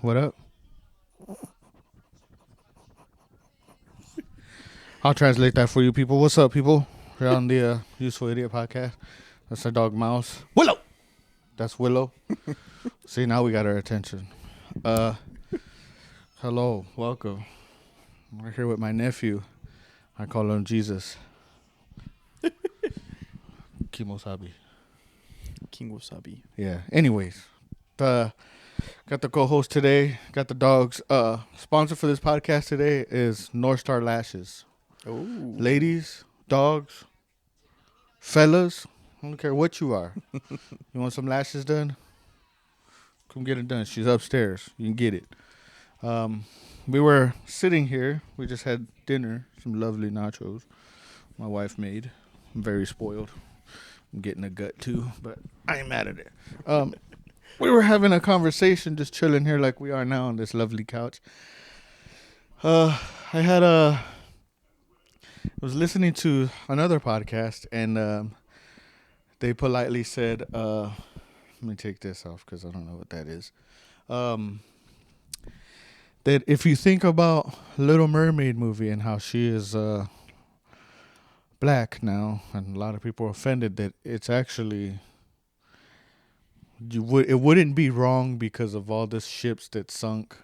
What up? I'll translate that for you people. What's up, people? We're on the Useful Idiot podcast. That's our dog Mouse. Willow! That's Willow. See, now we got her attention. Hello. Welcome. We're here with my nephew. I call him Jesus. Kimosabi. King Wasabi. Yeah. Anyways, got the co-host today. Got the dogs. Sponsor for this podcast today is North Star Lashes. Oh. Ladies, dogs, fellas, I don't care what you are. You want some lashes done? Come get it done. She's upstairs. You can get it. We were sitting here. We just had dinner. Some lovely nachos my wife made. I'm very spoiled. I'm getting a gut too, but I ain't mad at it. We were having a conversation, just chilling here like we are now on this lovely couch. I was listening to another podcast, and they politely said, let me take this off because I don't know what that is. That if you think about Little Mermaid movie and how she is black now, and a lot of people are offended that it's actually, it wouldn't be wrong because of all the ships that sunk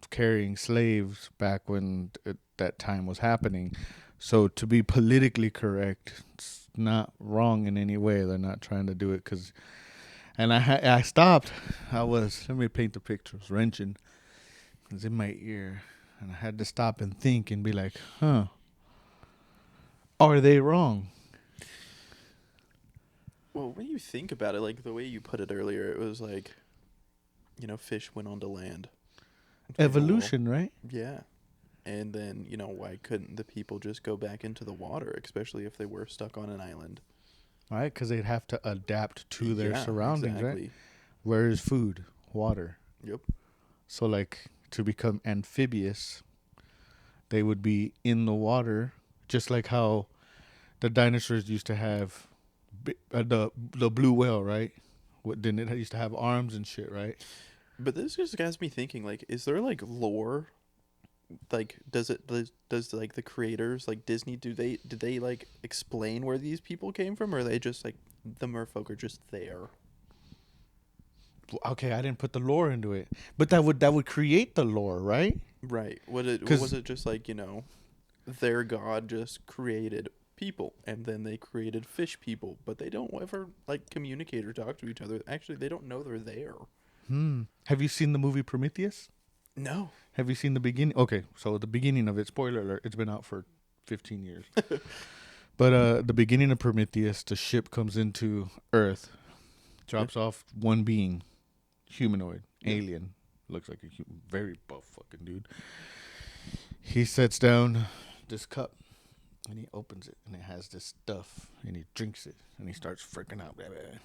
carrying slaves back when that time was happening. So to be politically correct, it's not wrong in any way. They're not trying to do it because... And I stopped. Let me paint the picture. It was wrenching. It was in my ear. And I had to stop and think and be like, are they wrong? Well, when you think about it, like the way you put it earlier, it was like, fish went onto land. Evolution, right? Yeah. And then, why couldn't the people just go back into the water, especially if they were stuck on an island? Right, because they'd have to adapt to their surroundings, exactly. right? Where is food? Water. Yep. So, like, to become amphibious, they would be in the water, just like how the dinosaurs used to have the blue whale, right? Didn't it used to have arms and shit, right? But this just has me thinking, like, is there, like, lore? Like, does like the creators, like Disney, did they like explain where these people came from, or are they just like the merfolk are just there? Okay, I didn't put the lore into it, but that would create the lore, right? Right. Was it just like, their god just created people, and then they created fish people, but they don't ever like communicate or talk to each other. Actually, they don't know they're there. Have you seen the movie Prometheus? No. Have you seen the beginning? Okay, so the beginning of it, spoiler alert, it's been out for 15 years. But the beginning of Prometheus, the ship comes into Earth, drops off one being, humanoid, alien, looks like a very buff fucking dude. He sets down this cup, and he opens it, and it has this stuff, and he drinks it, and he starts freaking out,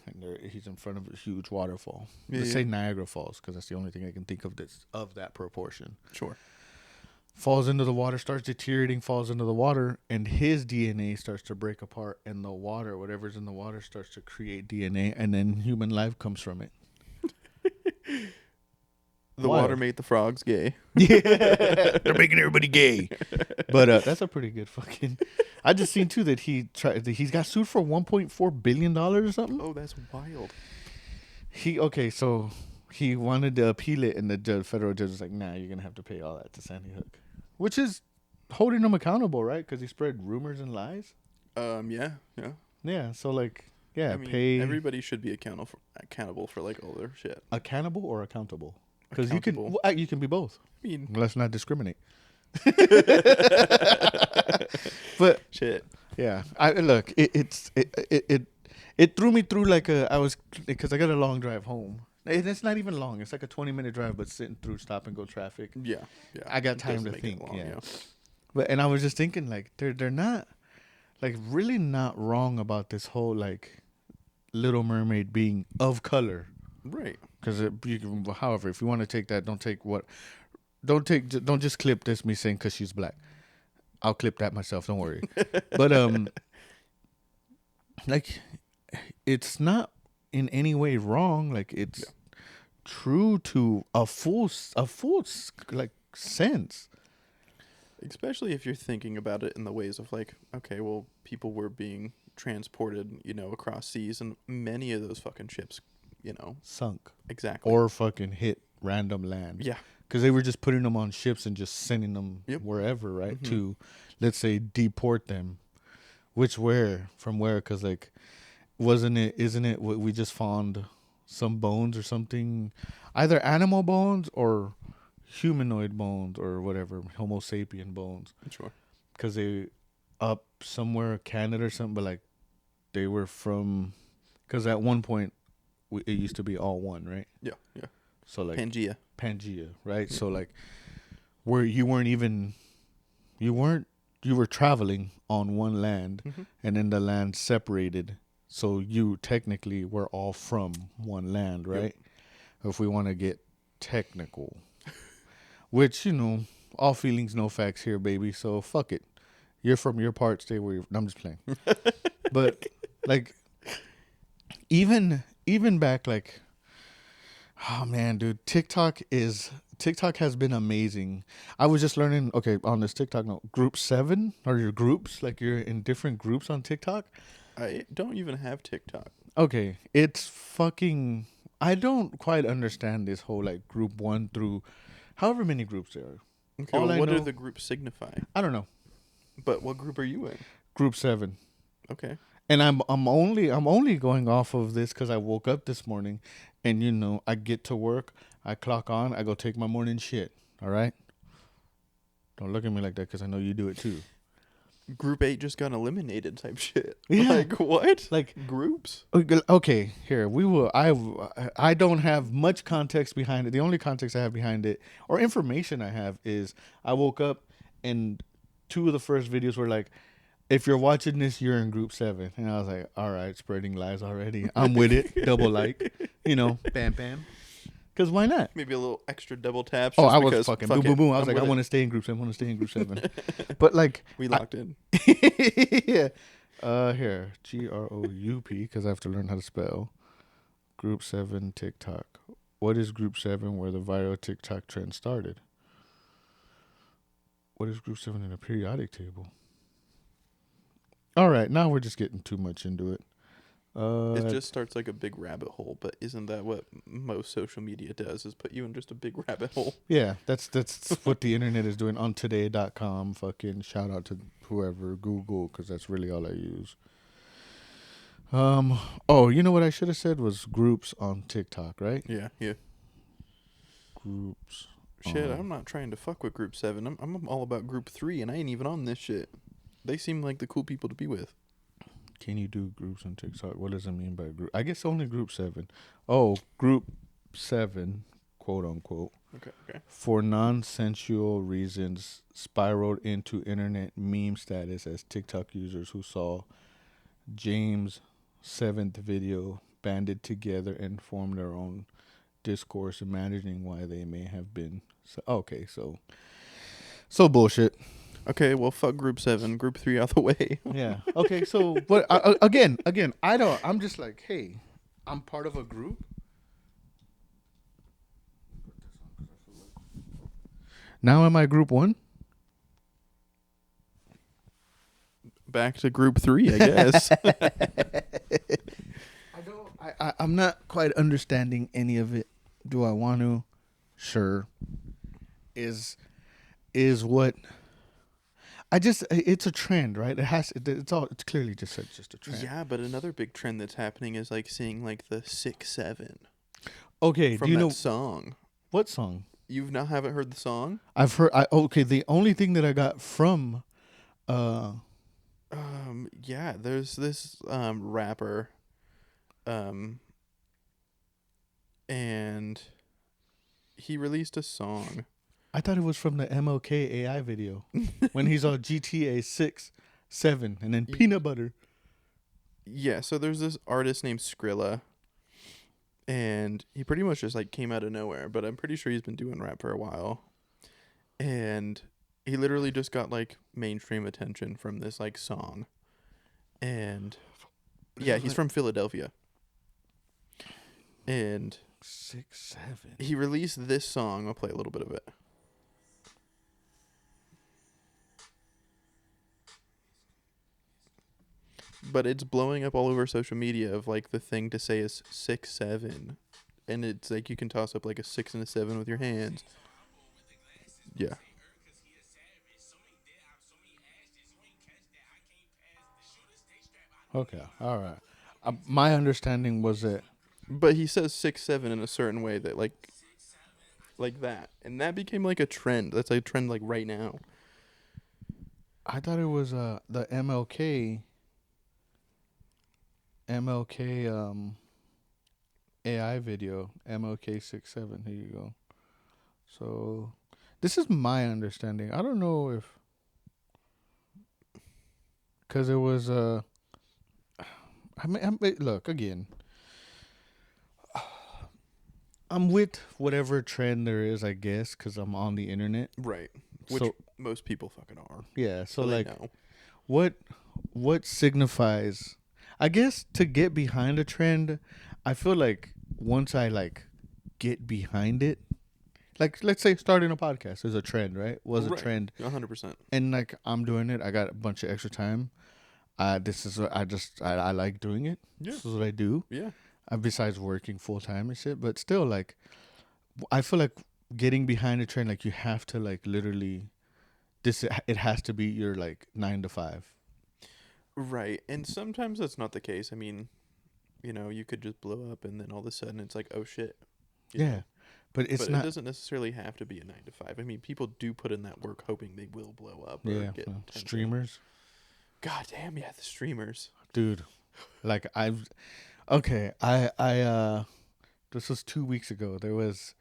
and he's in front of a huge waterfall. Let's say Niagara Falls, because that's the only thing I can think of that's of that proportion. Sure. Falls into the water, starts deteriorating, falls into the water, and his DNA starts to break apart, and the water, whatever's in the water, starts to create DNA, and then human life comes from it. The water made the frogs gay. Yeah, they're making everybody gay. But that's a pretty good fucking... I just seen, too, that he's got sued for $1.4 billion or something. Oh, that's wild. So he wanted to appeal it, and the federal judge was like, nah, you're going to have to pay all that to Sandy Hook. Which is holding him accountable, right? Because he spread rumors and lies. Yeah. Yeah, so like, yeah, I mean, pay... Everybody should be accountable for like all their shit. Accountable or accountable? Because you can be both. I mean, let's not discriminate. But shit. Yeah, it threw me through like because I got a long drive home. It's not even long. It's like a 20-minute drive, but sitting through stop and go traffic. Yeah. I got time to think. Long, But I was just thinking like they're not like really not wrong about this whole like Little Mermaid being of color. Right. Because however, if you want to take that, don't just clip this me saying because she's black. I'll clip that myself. Don't worry. But like, it's not in any way wrong. Like it's true to a like sense. Especially if you're thinking about it in the ways of like, okay, well, people were being transported, across seas, and many of those fucking ships, Sunk exactly. or fucking hit random land. Yeah. Because they were just putting them on ships and just sending them Yep. wherever, right? Mm-hmm. To, let's say, deport them. From where? Because, like, isn't it what we just found some bones or something? Either animal bones or humanoid bones or whatever, Homo sapien bones. Sure. Because they up somewhere, Canada or something, but, like, they were from, because at one point, it used to be all one, right? Yeah, yeah. So, like, Pangea, right? Yeah. So, like, where you were traveling on one land, Mm-hmm. and then the land separated, so you technically were all from one land, right? Yep. If we want to get technical, which, all feelings no facts here, baby, so fuck it. You're from your part, stay where you're. No, I'm just playing. But, like, even back, like, oh man, dude, TikTok has been amazing. I was just learning, okay, on this TikTok note, group 7 or your groups, like you're in different groups on TikTok. I don't even have TikTok. Okay, it's fucking, I don't quite understand this whole like group 1 through however many groups there are. Okay, well, what do the groups signify? I don't know. But what group are you in? Group 7. Okay. And I'm only going off of this because I woke up this morning, and I get to work, I clock on, I go take my morning shit. All right. Don't look at me like that because I know you do it too. Group 8 just got eliminated type shit. Yeah. Like what? Like groups? Okay, here we will. I don't have much context behind it. The only context I have behind it or information I have is I woke up and 2 of the first videos were like, if you're watching this, you're in group 7. And I was like, all right, spreading lies already. I'm with it. Double like, bam, bam. Because why not? Maybe a little extra double taps. Oh, I was fucking boom, boom, boom. I was like, I want to stay in group 7. But like. We locked in. Yeah. Here. GROUP, because I have to learn how to spell. Group 7 TikTok. What is group 7 where the viral TikTok trend started? What is group 7 in a periodic table? All right, now we're just getting too much into it. It just starts like a big rabbit hole, but isn't that what most social media does, is put you in just a big rabbit hole? Yeah, that's what the internet is doing on today.com. Fucking shout out to whoever, Google, because that's really all I use. Oh, you know what I should have said was groups on TikTok, right? Yeah. Groups. Shit, I'm not trying to fuck with group 7. I'm all about group 3, and I ain't even on this shit. They seem like the cool people to be with. Can you do groups on TikTok? What does it mean by group? I guess only group 7. Oh, group 7, quote unquote. Okay. For non-sensual reasons, spiraled into internet meme status as TikTok users who saw James' 7th video banded together and formed their own discourse, imagining why they may have been. So bullshit. Okay, well, fuck group 7. Group 3 out the way. Yeah. Okay, so but again, I'm just like, hey, I'm part of a group. Now am I group 1? Back to group 3, I guess. I'm not quite understanding any of it. Do I want to? Sure. Is what it's a trend, right? It's clearly just a trend. Yeah, but another big trend that's happening is like seeing like the 6'7". Okay, from do you that know song? What song? You've not haven't heard the song? I've heard. The only thing that I got from, yeah, there's this rapper, and he released a song. I thought it was from the MLK AI video when he's on GTA 6, 7, and then peanut butter. Yeah, so there's this artist named Skrilla, and he pretty much just like came out of nowhere, but I'm pretty sure he's been doing rap for a while. And he literally just got like mainstream attention from this like song. And yeah, he's from Philadelphia. And 6'7". He released this song. I'll play a little bit of it. But it's blowing up all over social media of like the thing to say is 6'7", and it's like you can toss up like a 6 and a 7 with your hands. Yeah. Okay, all right. My understanding was that But he says 6'7" in a certain way that like that, and that became like a trend. That's a trend like right now. I thought it was the MLK AI video, MLK 6'7". Here you go. So this is my understanding. I don't know if because it was look again. I'm with whatever trend there is, I guess, because I'm on the internet. Right. Which So most people fucking are. yeah, so So they like, know. what what signifies? I guess to get behind a trend, I feel like once I like get behind it, like let's say starting a podcast is a trend, right? Was a Right. trend, 100%. and like I'm doing it. I got a bunch of extra time. This is what I like doing it. Yeah. This is what I do. Yeah. Besides working full time and shit, but still like I feel like getting behind a trend, like you have to like literally this it has to be your like 9 to 5. Right. And sometimes that's not the case. I mean, you could just blow up and then all of a sudden it's like, oh shit. You Yeah, know? but it's But it not. doesn't necessarily have to be a 9 to 5. I mean, people do put in that work hoping they will blow up or Yeah, get attention. streamers, God damn, yeah, the streamers. dude. Like I've okay. I this was 2 weeks ago. There was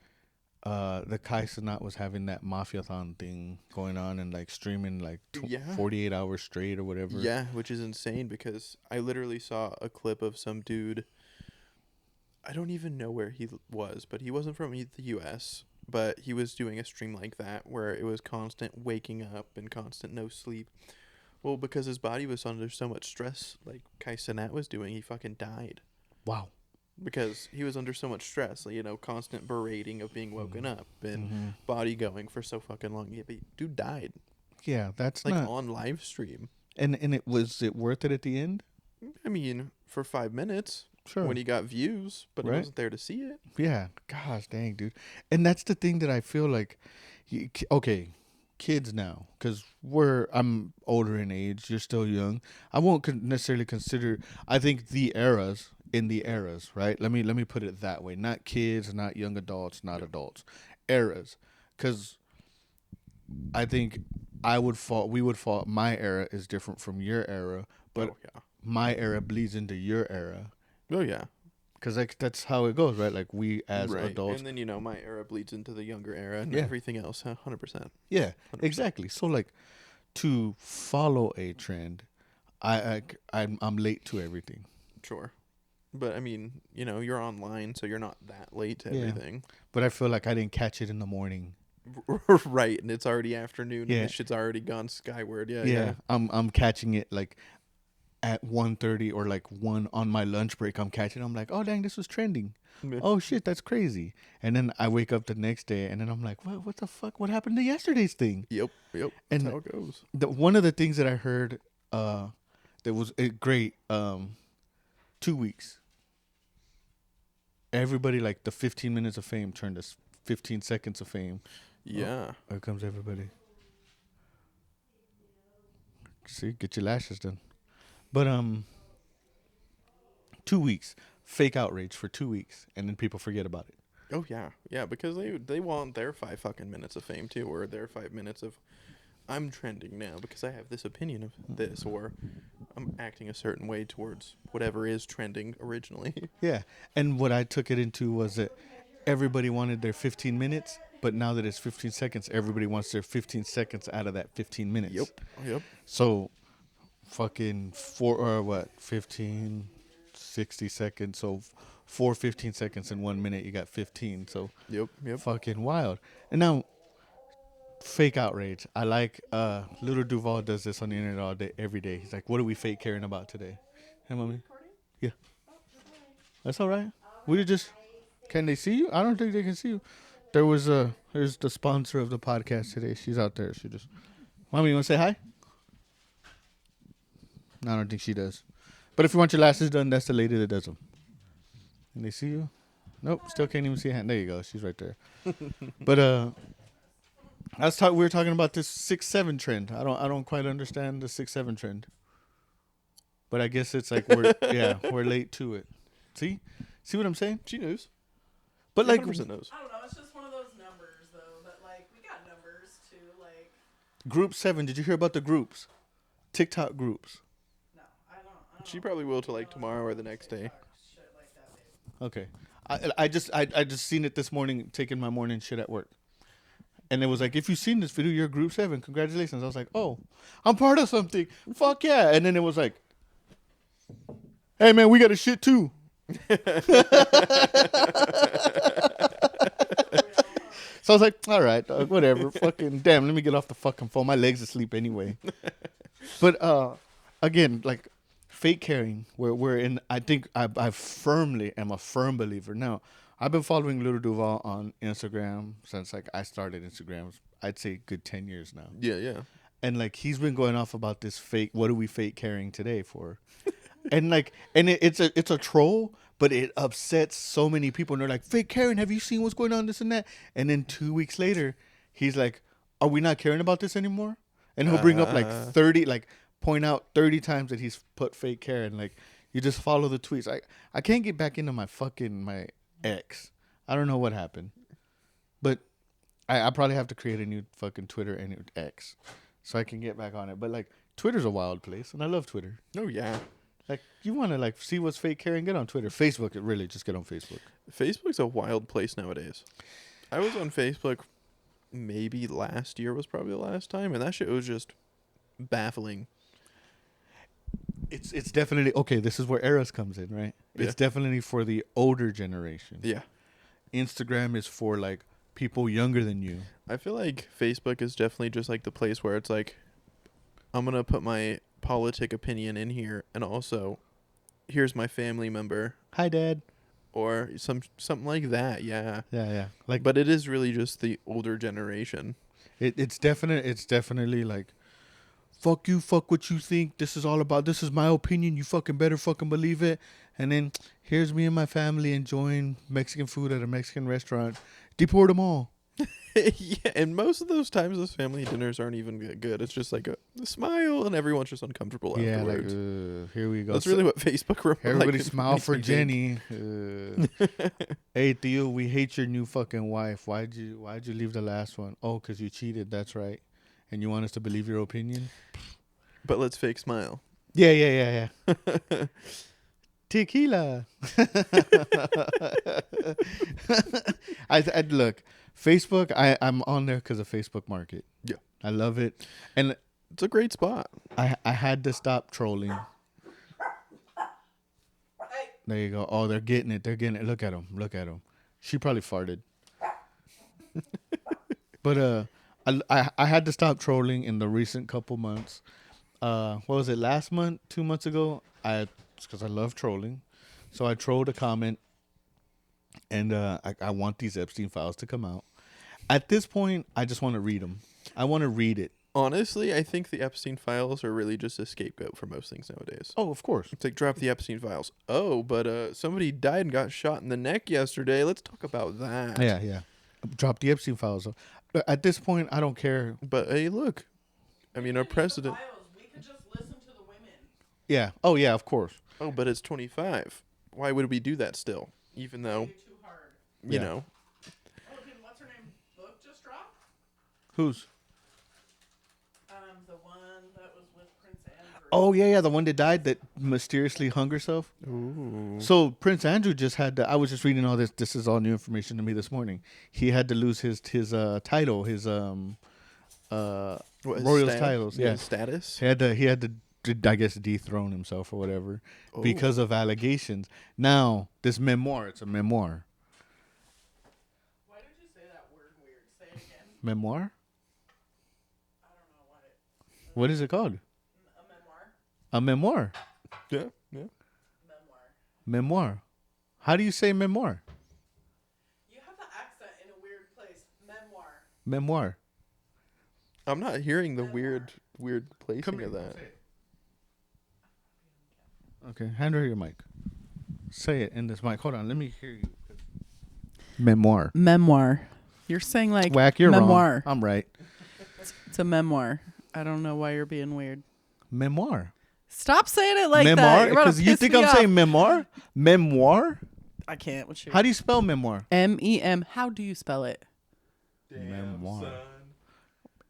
the Kai Cenat was having that mafiathon thing going on and like streaming like Yeah. 48 hours straight or whatever. Yeah, which is insane because I literally saw a clip of some dude. I don't even know where he was, but he wasn't from the US, but he was doing a stream like that where it was constant waking up and constant no sleep. Well, because his body was under so much stress, like Kai Cenat was doing, he fucking died. Wow. Because he was under so much stress, like, constant berating of being woken up and Mm-hmm. body going for so fucking long. Yeah, but dude died, Yeah, that's like, not. on live stream. And it worth it at the end? I mean, for 5 minutes Sure. when he got views, but he Right? wasn't there to see it. Yeah. Gosh dang, dude. And that's the thing that I feel like. Okay, kids now, because I'm older in age. You're still young. I won't necessarily consider. I think in the eras, right? Let me put it that way. Not kids, not young adults, not Yeah. adults. Eras, because I think we would fall. My era is different from your era, but Oh yeah. my era bleeds into your era. Oh yeah. Because like that's how it goes, right? Like we as Right. adults, And then my era bleeds into the younger era and Yeah. everything else. 100%. yeah, 100%. exactly. So like to follow a trend, I'm late to everything. Sure. But I mean, you're online, so you're not that late to Yeah. everything. But I feel like I didn't catch it in the morning. Right, and it's already afternoon Yeah. and this shit's already gone skyward. Yeah, Yeah, I'm catching it like at 1:30 or like 1 on my lunch break. I'm catching. I'm like, oh dang, this was trending. yeah. Oh shit, that's crazy. And then I wake up the next day, and then I'm like, what the fuck? What happened to yesterday's thing? Yep. That's And how it goes. one of the things that I heard, that was great. 2 weeks. Everybody like the 15 minutes of fame turned to 15 seconds of fame. Yeah. Oh, here comes everybody. See, get your lashes done. But 2 weeks, fake outrage for 2 weeks, and then people forget about it. Oh yeah. Yeah, because they want their 5 fucking minutes of fame too, or their 5 minutes of I'm trending now because I have this opinion of this, or I'm acting a certain way towards whatever is trending originally. Yeah, and what I took it into was that everybody wanted their 15 minutes, but now that it's 15 seconds, everybody wants their 15 seconds out of that 15 minutes. Yep. So, fucking 15, 60 seconds. So, 15 seconds in 1 minute, you got 15. So, Yep. fucking wild. And now, fake outrage. I like, Little Duval does this on the internet all day, every day. He's like, what are we fake caring about today? Hey, mommy? Yeah. That's all right. We just, Can they see you? I don't think they can see you. Here's the sponsor of the podcast today. She's out there. She just, Mommy, you want to say hi? No, I don't think she does. But if you want your lashes done, that's the lady that does them. Can they see you? Nope, still can't even see a hand. There you go. She's right there. But we were talking about this 6'7" trend. I don't quite understand the 6'7" trend. But I guess it's like we're late to it. See what I'm saying? She knows. But like, 100% knows. I don't know. It's just one of those numbers, though. That like we got numbers too. Like Group 7. Did you hear about the groups? TikTok groups. no, I don't. She probably will till like tomorrow or the next day. Shit like that, babe. Okay. I just seen it this morning, taking my morning shit at work. And it was like, if you've seen this video, you're group 7. Congratulations. I was like, oh, I'm part of something. Fuck yeah. And then it was like, hey, man, we got a shit too. So I was like, all right, whatever. Fucking damn, let me get off the fucking phone. My legs asleep anyway. But again, like fake caring, we're in. I think I firmly am a firm believer. Now, I've been following Little Duval on Instagram since like I started Instagram. I'd say good 10 years now. Yeah. And like he's been going off about this fake. What are we fake caring today for? And like, it's a troll, but it upsets so many people. And they're like, fake caring. Have you seen what's going on? This and that. And then 2 weeks later, he's like, are we not caring about this anymore? And he'll bring up like 30, like point out 30 times that he's put fake caring. Like you just follow the tweets. I can't get back into my ex. I don't know what happened, but I probably have to create a new fucking Twitter and X so I can get back on it. But like Twitter's a wild place, and I love Twitter. Oh yeah. Like you want to like see what's fake caring? Get on Twitter. Facebook, really, just get on Facebook. Facebook's a wild place nowadays. I was on Facebook maybe last year was probably the last time, and that shit was just baffling. It's definitely okay. This is where Eras comes in, right? Yeah. It's definitely for the older generation. Yeah. Instagram is for like people younger than you. I feel like Facebook is definitely just like the place where it's like, I'm going to put my politic opinion in here, and also here's my family member. Hi, Dad. Or something like that, yeah. Yeah. Like, but it is really just the older generation. It's definitely like, fuck you, fuck what you think. This is all about. This is my opinion. You fucking better fucking believe it. And then here's me and my family enjoying Mexican food at a Mexican restaurant. Deport them all. Yeah, and most of those times those family dinners aren't even good. It's just like a smile, and everyone's just uncomfortable afterwards. Like, here we go. That's really what Facebook. Everybody smile for Jenny. Hey, Theo, we hate your new fucking wife. Why'd you leave the last one? Oh, because you cheated. That's right. And you want us to believe your opinion? But let's fake smile. Yeah. Tequila. I look, Facebook, I'm on there because of Facebook Market. Yeah. I love it. And it's a great spot. I had to stop trolling. Hey. There you go. Oh, they're getting it. Look at them. She probably farted. But I had to stop trolling in the recent couple months. What was it, last month, 2 months ago? Because I love trolling. So I trolled a comment, and I want these Epstein files to come out. At this point, I just want to read them. I want to read it. Honestly, I think the Epstein files are really just a scapegoat for most things nowadays. Oh, of course. It's like, drop the Epstein files. Oh, but somebody died and got shot in the neck yesterday. Let's talk about that. Yeah. Drop the Epstein files. At this point, I don't care. But hey, look. I mean, our president. We could just listen to the women. Yeah. Oh, yeah, of course. Oh, but it's 25. Why would we do that still? Even though, Too hard. you know. Oh, did what's her name book just drop? Who's? The one that was with Prince Andrew. Oh, yeah, the one that died that mysteriously hung herself. Ooh. So Prince Andrew just had to, I was just reading all this. This is all new information to me this morning. He had to lose his title, his What, his royal titles. Yeah, his status? he had to I guess dethrone himself or whatever because of allegations. Now this memoir, it's a memoir. Why did you say that word weird? Say it again. Memoir? I don't know why. What is it called? A memoir. A memoir. Yeah. Memoir. Memoir. How do you say memoir? Memoir. I'm not hearing the weird placing of that. Okay, hand her your mic. Say it in this mic. Hold on, let me hear you. Memoir. Memoir. You're saying like Whack, you're memoir. wrong. I'm right. It's a memoir. I don't know why you're being weird. Memoir. Stop saying it like memoir? that. Because you think I'm saying memoir? Memoir? I can't. What's your How do you spell memoir? M-E-M. How do you spell it? Memoir.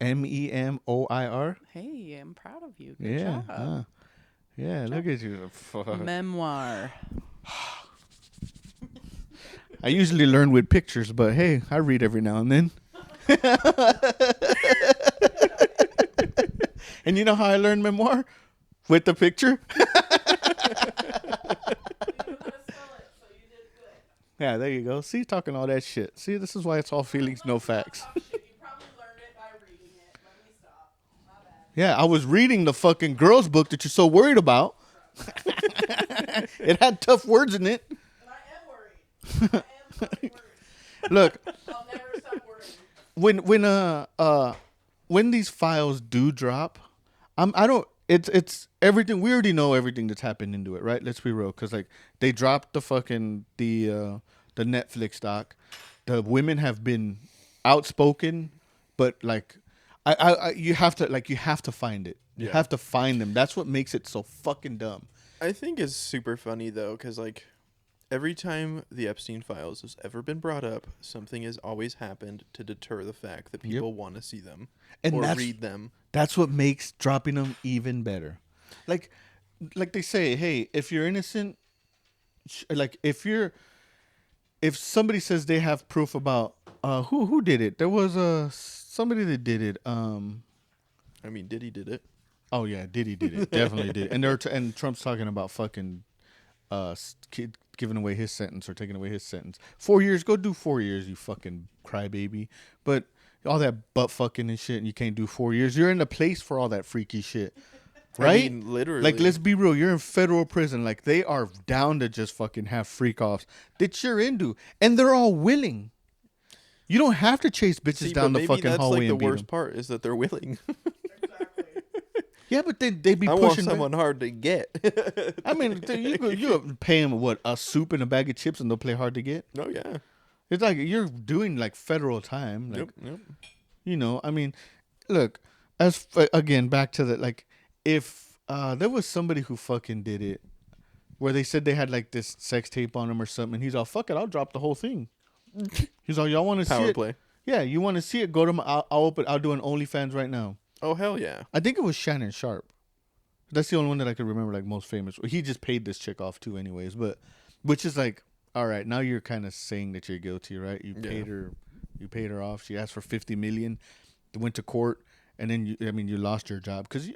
MEMOIR? Hey, I'm proud of you. Good Yeah. job. Yeah, look at you. Memoir. I usually learn with pictures, but hey, I read every now and then. And you know how I learned memoir? With the picture? Yeah, there you go. See, talking all that shit. See, this is why it's all feelings, no facts. You probably learned it by reading it. Let me stop. My bad. Yeah, I was reading the fucking girls' book that you're so worried about. It had tough words in it. And I am worried. I am fucking worried. Look, I'll never stop worrying. when these files do drop, I don't. It's everything. We already know everything that's happened into it, right? Let's be real, because like they dropped the fucking the Netflix doc. The women have been outspoken, but like you have to find it. You have to find them. That's what makes it so fucking dumb. I think it's super funny though, because like every time the Epstein files has ever been brought up, something has always happened to deter the fact that people want to see them or read them. That's what makes dropping them even better. Like they say, hey, if you're innocent, like if somebody says they have proof about who did it, there was somebody that did it. I mean, Diddy did it. Oh yeah, Diddy did it. Definitely did. And and Trump's talking about fucking giving away his sentence or taking away his sentence. 4 years, go do 4 years, you fucking crybaby. But all that butt fucking and shit, and you can't do 4 years. You're in a place for all that freaky shit, right? I mean, literally. Like, let's be real. You're in federal prison. Like, they are down to just fucking have freak offs that you're into, and they're all willing. You don't have to chase bitches down the fucking hallway and beat them. The worst part is that they're willing. Yeah, but they be I pushing. want someone hard to get. I mean, you pay them what, a soup and a bag of chips, and they'll play hard to get. Oh yeah, it's like you're doing like federal time. Like, yep. You know, I mean, look, again back to the like, if there was somebody who fucking did it, where they said they had like this sex tape on him or something, and he's all, fuck it, I'll drop the whole thing. He's all, y'all want to see it? Power play. Yeah, you want to see it? Go to my. I'll do an OnlyFans right now. Oh hell yeah! I think it was Shannon Sharp. That's the only one that I could remember, like most famous. He just paid this chick off too, anyways. But which is like, all right, now you're kind of saying that you're guilty, right? You paid her off. She asked for $50 million. They went to court, and then you lost your job because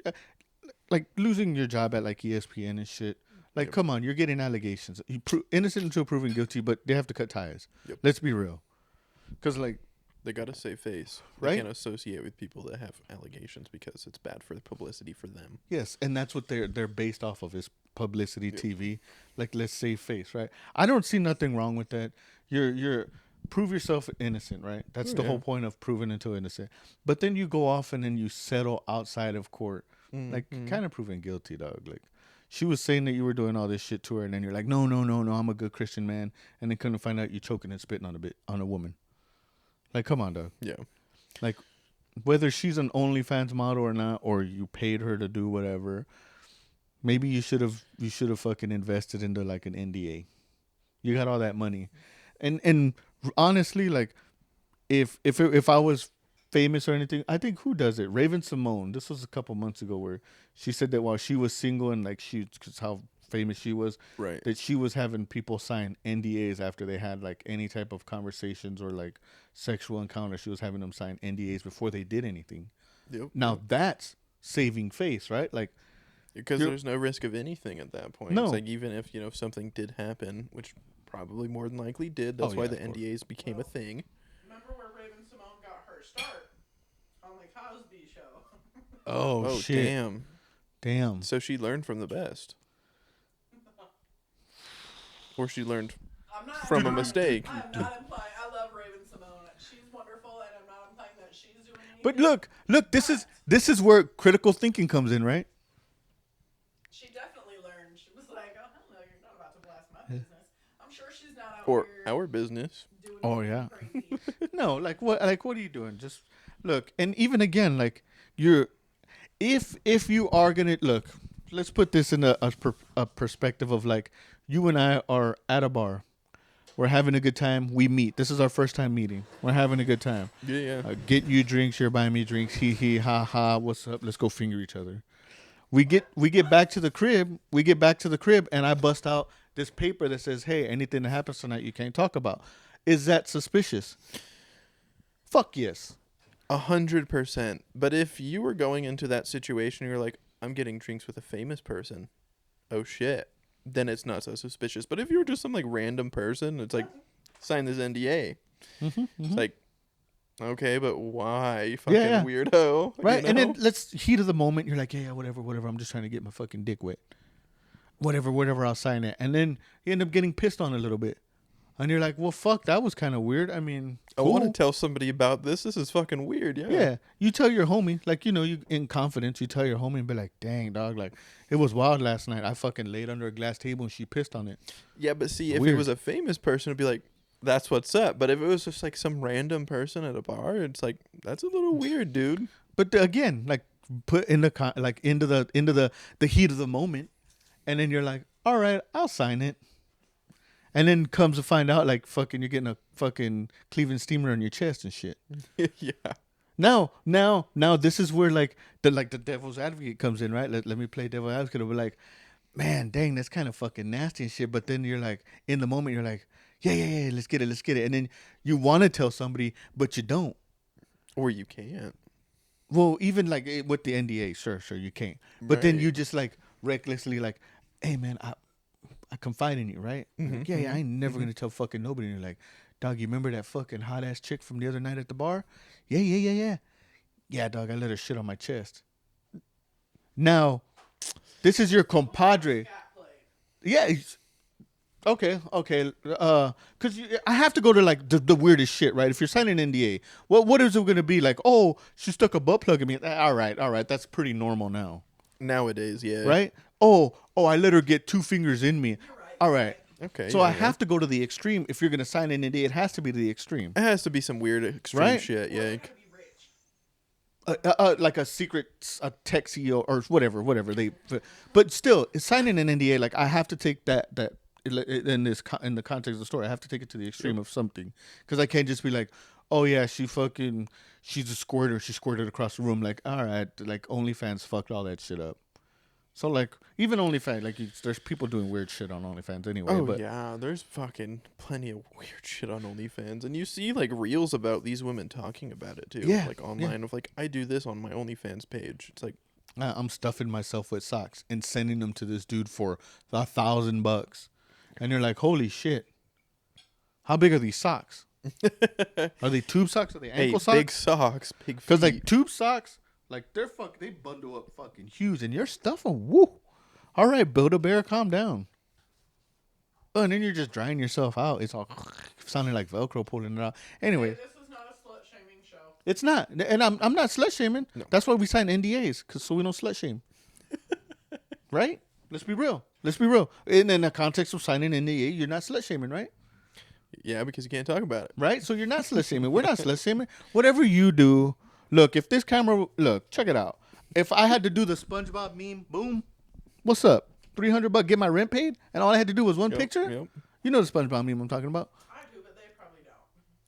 like losing your job at like ESPN and shit. Like, come on, you're getting allegations. Innocent until proven guilty, but they have to cut ties. Yep. Let's be real, because like. They gotta save face. Right? They can't associate with people that have allegations because it's bad for the publicity for them. Yes, and that's what they're based off of, is publicity TV. Like, let's save face, right? I don't see nothing wrong with that. You're prove yourself innocent, right? That's the whole point of proving until innocent. But then you go off and then you settle outside of court, like kind of proving guilty, dog. Like, she was saying that you were doing all this shit to her, and then you're like, no, I'm a good Christian man, and then couldn't find out you choking and spitting on a woman. Like, come on, dog. Yeah. Like, whether she's an OnlyFans model or not, or you paid her to do whatever, maybe you should have fucking invested into like an NDA. You got all that money, and honestly, like, if I was famous or anything, I think who does it? Raven Simone. This was a couple months ago where she said that while she was single and like cause how famous she was, right, that she was having people sign NDAs after they had like any type of conversations or like sexual encounter. She was having them sign NDAs before they did anything. Yep. Now that's saving face, right? Like, because there's no risk of anything at that point. No. It's like, even if something did happen, which probably more than likely did, that's why the NDAs became a thing. Remember where Raven Simone got her start? On the Cosby Show. Oh shit. Damn. So she learned from the best. Or she learned from a mistake. I'm not implying. I love Raven Simone. She's wonderful, and I'm not implying that she's doing anything. But look, this is where critical thinking comes in, right? She definitely learned. She was like, oh, hell no, you're not about to blast my business. I'm sure she's not out Or here our business. doing Oh, anything yeah. crazy. No, like what are you doing? Just look, and even again, like you're if you are gonna look, let's put this in a perspective of like you and I are at a bar. We're having a good time. We meet. This is our first time meeting. We're having a good time. Yeah. Get you drinks. You're buying me drinks. Hee hee ha ha. What's up? Let's go finger each other. We get back to the crib. We get back to the crib, and I bust out this paper that says, "Hey, anything that happens tonight, you can't talk about." Is that suspicious? Fuck yes. 100%. But if you were going into that situation, you're like, I'm getting drinks with a famous person. Oh shit. Then it's not so suspicious. But if you were just some like random person, it's like, sign this NDA. It's like, okay, but why? You fucking Yeah. weirdo. Right, you and know? then let's heat of the moment. You're like, yeah, whatever. I'm just trying to get my fucking dick wet. Whatever. I'll sign it, and then you end up getting pissed on a little bit, and you're like, well, fuck, that was kind of weird. I mean, I want to cool. tell somebody about this. This is fucking weird. Yeah. Yeah, you tell your homie, like you in confidence, you tell your homie and be like, dang dog, like it was wild last night. I fucking laid under a glass table and she pissed on it. Yeah, but see, if it Weird. was a famous person, it'd be like, that's what's up. But if it was just like some random person at a bar, it's like, that's a little weird, dude. But again, like put in the into the heat of the moment, and then you're like, all right, I'll sign it. And then comes to find out, like fucking, you're getting a fucking Cleveland steamer on your chest and shit. Yeah. Now, this is where like the devil's advocate comes in, right? Let me play devil's advocate. I'll be like, man, dang, that's kind of fucking nasty and shit. But then you're like, in the moment, you're like, yeah, let's get it. And then you want to tell somebody, but you don't. Or you can't. Well, even like with the NDA, sure, you can't. But then Right. you just like recklessly like, hey man, I confide in you, right? Like, yeah, I ain't never gonna tell fucking nobody. And you're like, dog, you remember that fucking hot ass chick from the other night at the bar? Yeah. Yeah, dog, I let her shit on my chest. Now, this is your compadre. Cat played. Yeah. Okay. Because I have to go to like the weirdest shit, right? If you're signing an NDA, what is it going to be like? Oh, she stuck a butt plug in me. All right. That's pretty normal now, Nowadays, yeah. right? Oh, I let her get 2 fingers in me. All right. Okay. So yeah, I yeah. have to go to the extreme. If you're going to sign an NDA, it has to be to the extreme. It has to be some weird extreme Right? shit, yeah. You're gonna be rich. Like a secret tech CEO or whatever they. But still, signing an NDA, like I have to take that in the context of the story, I have to take it to the extreme of something, because I can't just be like, oh yeah, she's a squirter. She squirted across the room. Like, all right, like OnlyFans fucked all that shit up. So like even OnlyFans, like there's people doing weird shit on OnlyFans anyway. Oh but yeah, there's fucking plenty of weird shit on OnlyFans, and you see like reels about these women talking about it too. Yeah, Like online of like, I do this on my OnlyFans page. It's like, I'm stuffing myself with socks and sending them to this dude for $1,000, and you're like, holy shit, how big are these socks? Are they tube socks? Are they hey, ankle socks? big socks, big feet. Because like tube socks, like they bundle up fucking huge, and you're stuffing. Woo! All right, Build-A-Bear, calm down. Oh, and then you're just drying yourself out. It's all sounding like Velcro pulling it out. Anyway, This is not a slut shaming show. it's not, and I'm not slut shaming. No. That's why we sign NDAs, so we don't slut shame. Right? Let's be real. And in the context of signing an NDA, you're not slut shaming, right? Yeah, because you can't talk about it. Right? So you're not slut shaming. We're not slut shaming. Whatever you do, look, if this camera, check it out. If I had to do the SpongeBob meme, boom, what's up? $300, get my rent paid, and all I had to do was one picture? Yep. You know the SpongeBob meme I'm talking about. I do, but they probably don't.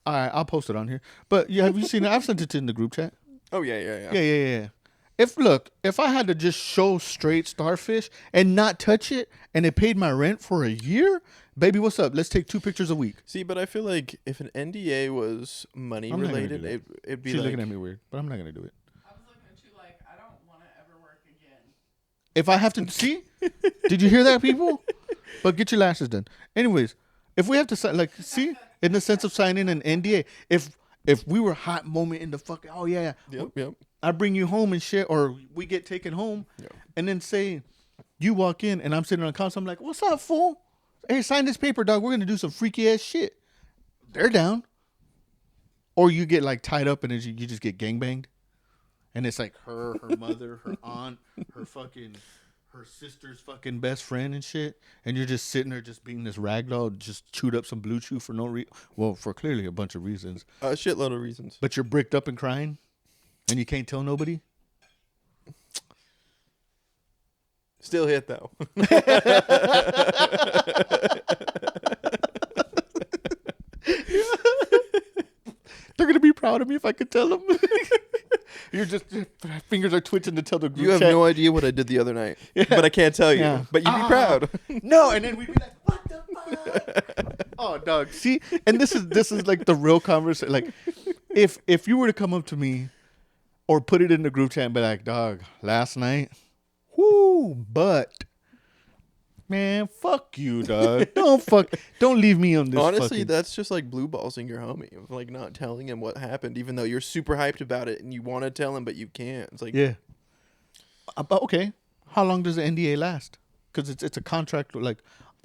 All right, I'll post it on here. But yeah, have you seen it? I've sent it in the group chat. Oh yeah. Yeah. If I had to just show straight starfish and not touch it, and it paid my rent for a year, baby, what's up? Let's take 2 pictures a week. See, but I feel like if an NDA was money I'm not gonna related, do that. it'd be She's like, looking at me weird, but I'm not gonna do it. I was looking at you like, I don't want to ever work again. If I have to see, did you hear that, people? But get your lashes done. Anyways, if we have to sign, like, see, in the sense of signing an NDA, if we were hot moment in the fucking, oh yeah, Yep. I bring you home and shit, or we get taken home, and then say you walk in and I'm sitting on the couch, I'm like, what's up, fool? Hey, sign this paper, dog. We're gonna do some freaky ass shit. They're down. or you get like tied up and then you just get gangbanged, and it's like her mother, her aunt, her sister's fucking best friend and shit, and you're just sitting there just being this ragdoll, just chewed up some blue chew for no reason. Well, for clearly a bunch of reasons. A shitload of reasons. But you're bricked up and crying, and you can't tell nobody. Still hit though. They're gonna be proud of me if I could tell them. You're just fingers are twitching to tell the group. You have chat. no idea what I did the other night, Yeah. but I can't tell you. Yeah. But you'd be proud. No, and then we'd be like, "What the fuck?" Oh, dog. See, and this is like the real conversation. Like, if you were to come up to me, or put it in the group chat and be like, "Dog, last night, whoo, but." Man, fuck you, dog. Don't leave me on this. Honestly, that's just like blue ballsing your homie, of like not telling him what happened, even though you're super hyped about it and you want to tell him, but you can't. It's like, yeah. But okay, how long does the NDA last? Because it's a contract. Like,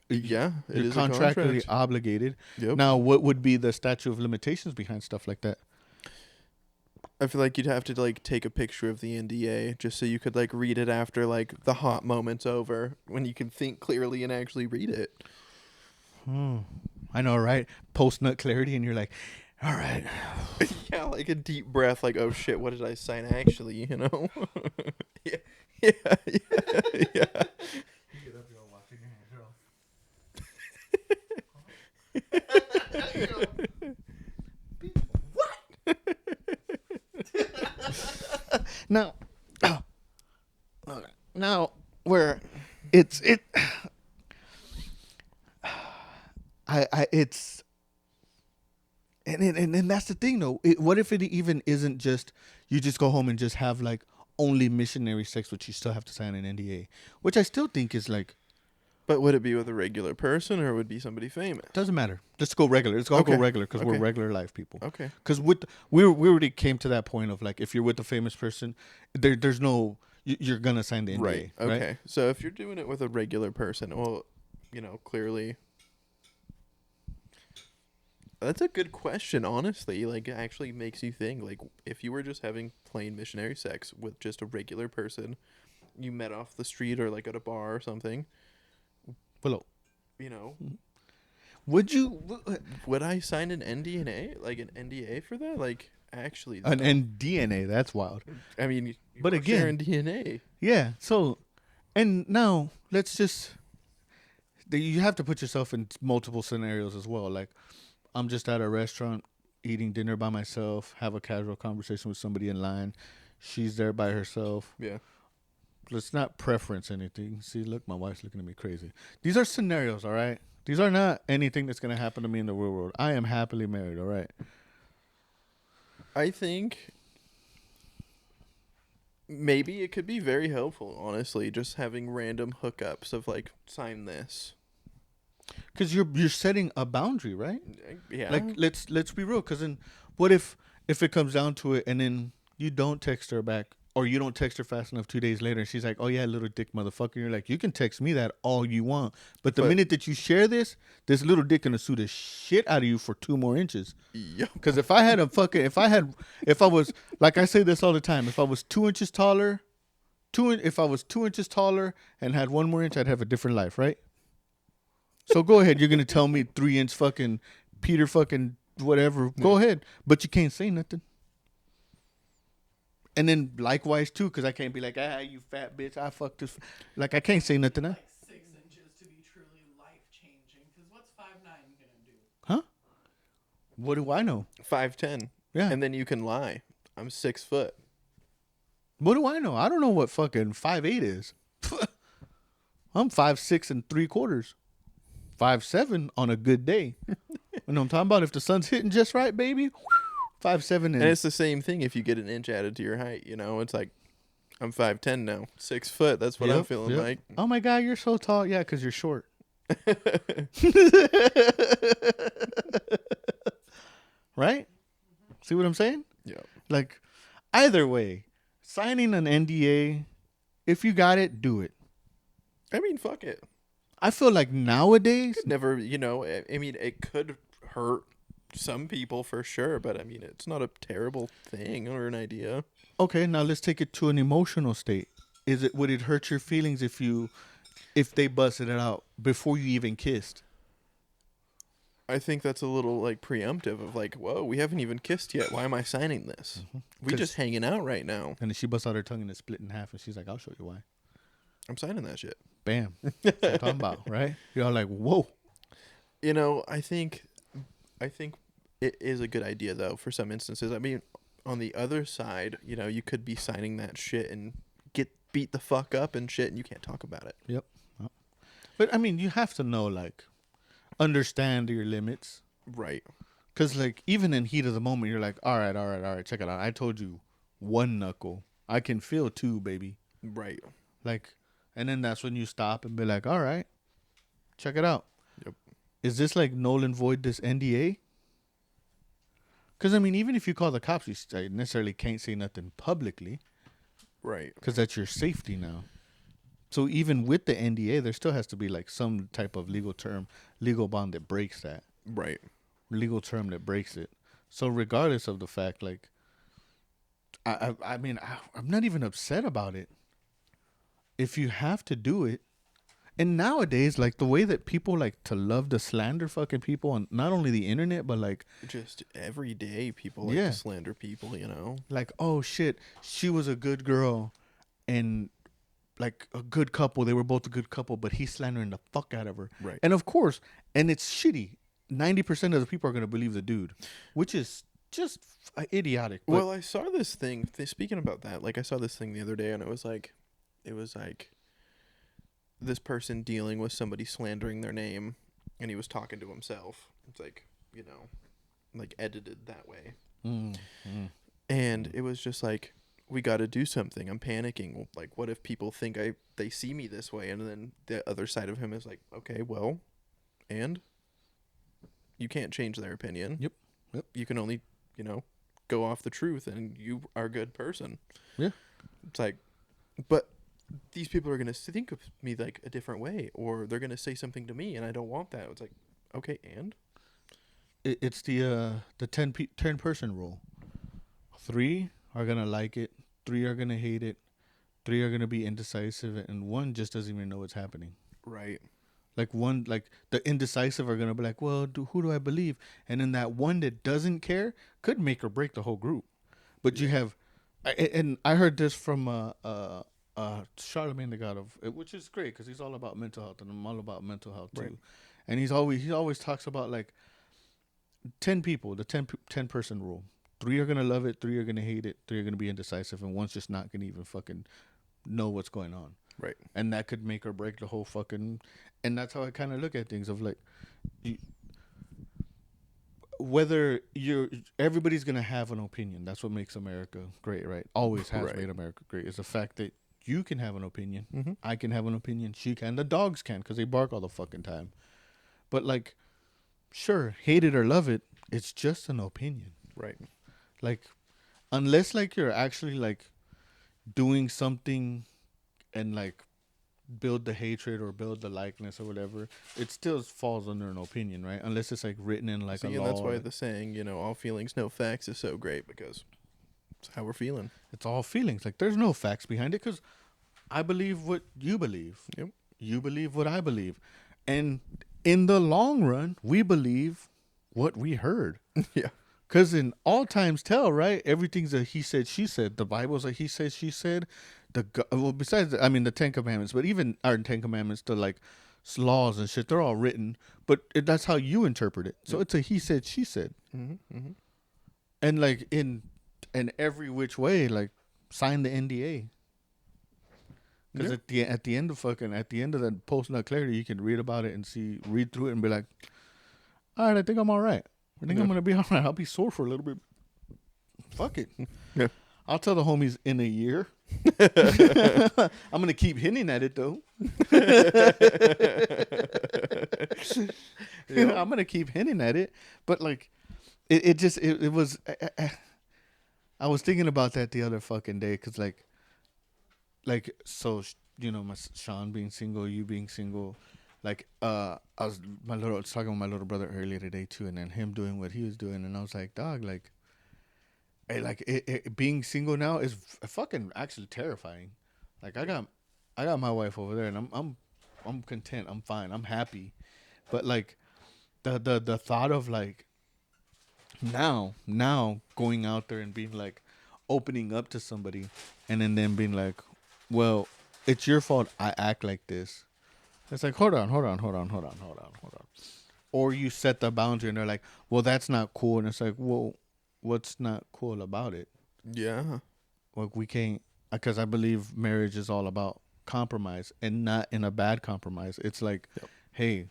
yeah, it you're is a contractually contract. obligated. Yep. Now, what would be the statute of limitations behind stuff like that? I feel like you'd have to like take a picture of the NDA just so you could like read it after like the hot moment's over, when you can think clearly and actually read it. I know, right? Post nut clarity, and you're like, all right. Yeah, like a deep breath, like, oh shit, what did I sign actually, you know? yeah, yeah, yeah, yeah. Now, now where it's and that's the thing though. What if it even isn't just you just go home and just have like only missionary sex, which you still have to sign an NDA, which I still think is like. But would it be with a regular person or would it be somebody famous? Doesn't matter. Let's go regular. Let's all go regular because we're regular life people. Okay. Because we already came to that point of like if you're with a famous person, there's no you're gonna sign the NDA. Right. Okay. Right? So if you're doing it with a regular person, well, clearly. That's a good question, honestly. Like, it actually makes you think. Like, if you were just having plain missionary sex with just a regular person, you met off the street or like at a bar or something. Hello. Would I sign an NDA, like an NDA for that? Like, actually, an NDA, that's wild. I mean, but again, sharing DNA. Yeah. So, and now let's just. You have to put yourself in multiple scenarios as well. Like, I'm just at a restaurant eating dinner by myself, have a casual conversation with somebody in line. She's there by herself. Yeah. Let's not preference anything. See, look, my wife's looking at me crazy. These are scenarios, all right? These are not anything that's going to happen to me in the real world. I am happily married, all right? I think maybe it could be very helpful, honestly, just having random hookups of like, sign this. Because you're setting a boundary, right? Yeah. Like, let's be real. Because then what if it comes down to it and then you don't text her back or you don't text her fast enough 2 days later and she's like, oh, yeah, little dick motherfucker. You're like, you can text me that all you want. But the minute that you share this little dick gonna sue the shit out of you for 2 more inches. Yep. Because if I was, like I say this all the time, if I was 2 inches taller, if I was 2 inches taller and had 1 more inch, I'd have a different life, right? So go ahead. You're gonna tell me 3-inch fucking Peter fucking whatever. Go ahead, but you can't say nothing. And then likewise too, because I can't be like, you fat bitch, I fucked this. Like I can't say nothing. Like 6 inches to be truly life changing. Because what's 5'9" gonna do? Huh? What do I know? 5'10". Yeah. And then you can lie. I'm 6 foot. What do I know? I don't know what fucking 5'8" is. I'm 5'6 3/4. 5'7" on a good day. You know what I'm talking about? If the sun's hitting just right, baby. 5'7" And it's the same thing if you get an inch added to your height. It's like, I'm 5'10" now. 6 foot. That's what I'm feeling like. Oh my God, you're so tall. Yeah, because you're short. Right? See what I'm saying? Yeah. Like, either way, signing an NDA, if you got it, do it. I mean, fuck it. I feel like nowadays, Never, I mean, it could hurt Some people for sure, but I mean, it's not a terrible thing or an idea. Okay, now let's take it to an emotional state. Would it hurt your feelings if they busted it out before you even kissed? I think that's a little like preemptive of like, whoa, we haven't even kissed yet. Why am I signing this? We 'Cause- just hanging out right now. And then she busts out her tongue and it's split in half, and she's like, "I'll show you why." I'm signing that shit. Bam. That's what I'm talking about, right? You're all like, "Whoa." You know, I think it is a good idea though for some instances. I mean, on the other side, you know, you could be signing that shit and get beat the fuck up and shit, and you can't talk about it. Yep. But I mean, you have to know, like, understand your limits. Right. Because, like, even in heat of the moment, you're like, all right, check it out. I told you one knuckle. I can feel two, baby. Right. Like, and then that's when you stop and be like, all right, check it out. Yep. Is this like null and void this NDA? Because, I mean, even if you call the cops, you necessarily can't say nothing publicly. Right. Because that's your safety now. So even with the NDA, there still has to be like some type of legal term, legal bond that breaks that. Right. Legal term that breaks it. So regardless of the fact, like, I mean, I'm not even upset about it. If you have to do it, and nowadays, like the way that people like to love to slander fucking people on not only the internet, but like, Just every day, people like Yeah. to slander people. You know. like, oh shit, she was a good girl, and like a good couple. They were both a good couple, but he's slandering the fuck out of her. Right. And of course, and it's shitty. 90% of the people are gonna believe the dude, which is just idiotic. But Well, I saw this thing. Speaking about that, like I saw this thing the other day, and it was like this person dealing with somebody slandering their name, and he was talking to himself. It's like, you know, like edited that way, and it was just like, we got to do something. I'm panicking. Like, what if people think they see me this way? And then the other side of him is like, okay, well, and you can't change their opinion. Yep. You can only, you know, go off the truth, and you are a good person. Yeah. It's like, but these people are going to think of me like a different way, or they're going to say something to me, and I don't want that. It's like, okay, and? it's the 10 person rule. 3 are gonna like it, 3 are gonna hate it, 3 are gonna be indecisive, and 1 just doesn't even know what's happening. Right. Like the indecisive are gonna be like, well, who do I believe? And then that 1 that doesn't care could make or break the whole group. But you have, and I heard this from Charlemagne the God of, which is great because he's all about mental health, and I'm all about mental health too. Right. And he always talks about like 10 people, the 10 person rule. 3 are gonna love it, 3 are gonna hate it, 3 are gonna be indecisive, and 1's just not gonna even fucking know what's going on. Right. And that could make or break the whole fucking. And that's how I kind of look at things of like, whether everybody's gonna have an opinion. That's what makes America great, right? Always has Right. made America great. Is the fact that you can have an opinion, Mm-hmm. I can have an opinion, she can, the dogs can, because they bark all the fucking time. But like, sure, hate it or love it, it's just an opinion. Right. Like, unless like you're actually like doing something and like build the hatred or build the likeness or whatever, it still falls under an opinion, right? Unless it's like written in like a See, law. and that's why or- the saying, you know, all feelings, no facts is so great, because it's how we're feeling. It's all feelings. Like, there's no facts behind it because I believe what you believe. Yep. You believe what I believe. And in the long run, we believe what we heard. Yeah. Because in all times tell, right? Everything's a he said, she said. The Bible's a he said, she said. Besides, the 10 Commandments, but even our 10 Commandments, the like laws and shit, they're all written. But that's how you interpret it. So it's a he said, she said. Mm-hmm. Mm-hmm. And like in every which way, like sign the NDA. Because Yeah. at the end of that post nut clarity, you can read about it and read through it and be like, all right, I think I'm all right. I think I'm gonna be all right. I'll be sore for a little bit. Fuck it. Yeah. I'll tell the homies in a year. I'm gonna keep hinting at it though. I'm gonna keep hinting at it, but like, it was. I was thinking about that the other fucking day because so my Sean being single, you being single, Like I was talking with my little brother earlier today too, and then him doing what he was doing, and I was like, dog, like, hey, like being single now is fucking actually terrifying. Like I got my wife over there, and I'm content. I'm fine. I'm happy. But like the thought of like now going out there and being like opening up to somebody, and then being like, well, it's your fault. I act like this. It's like hold on. Or you set the boundary, and they're like, well, that's not cool, and it's like, well, what's not cool about it? Yeah. Like we can't, because I believe marriage is all about compromise, and not in a bad compromise. It's like, Yep. hey,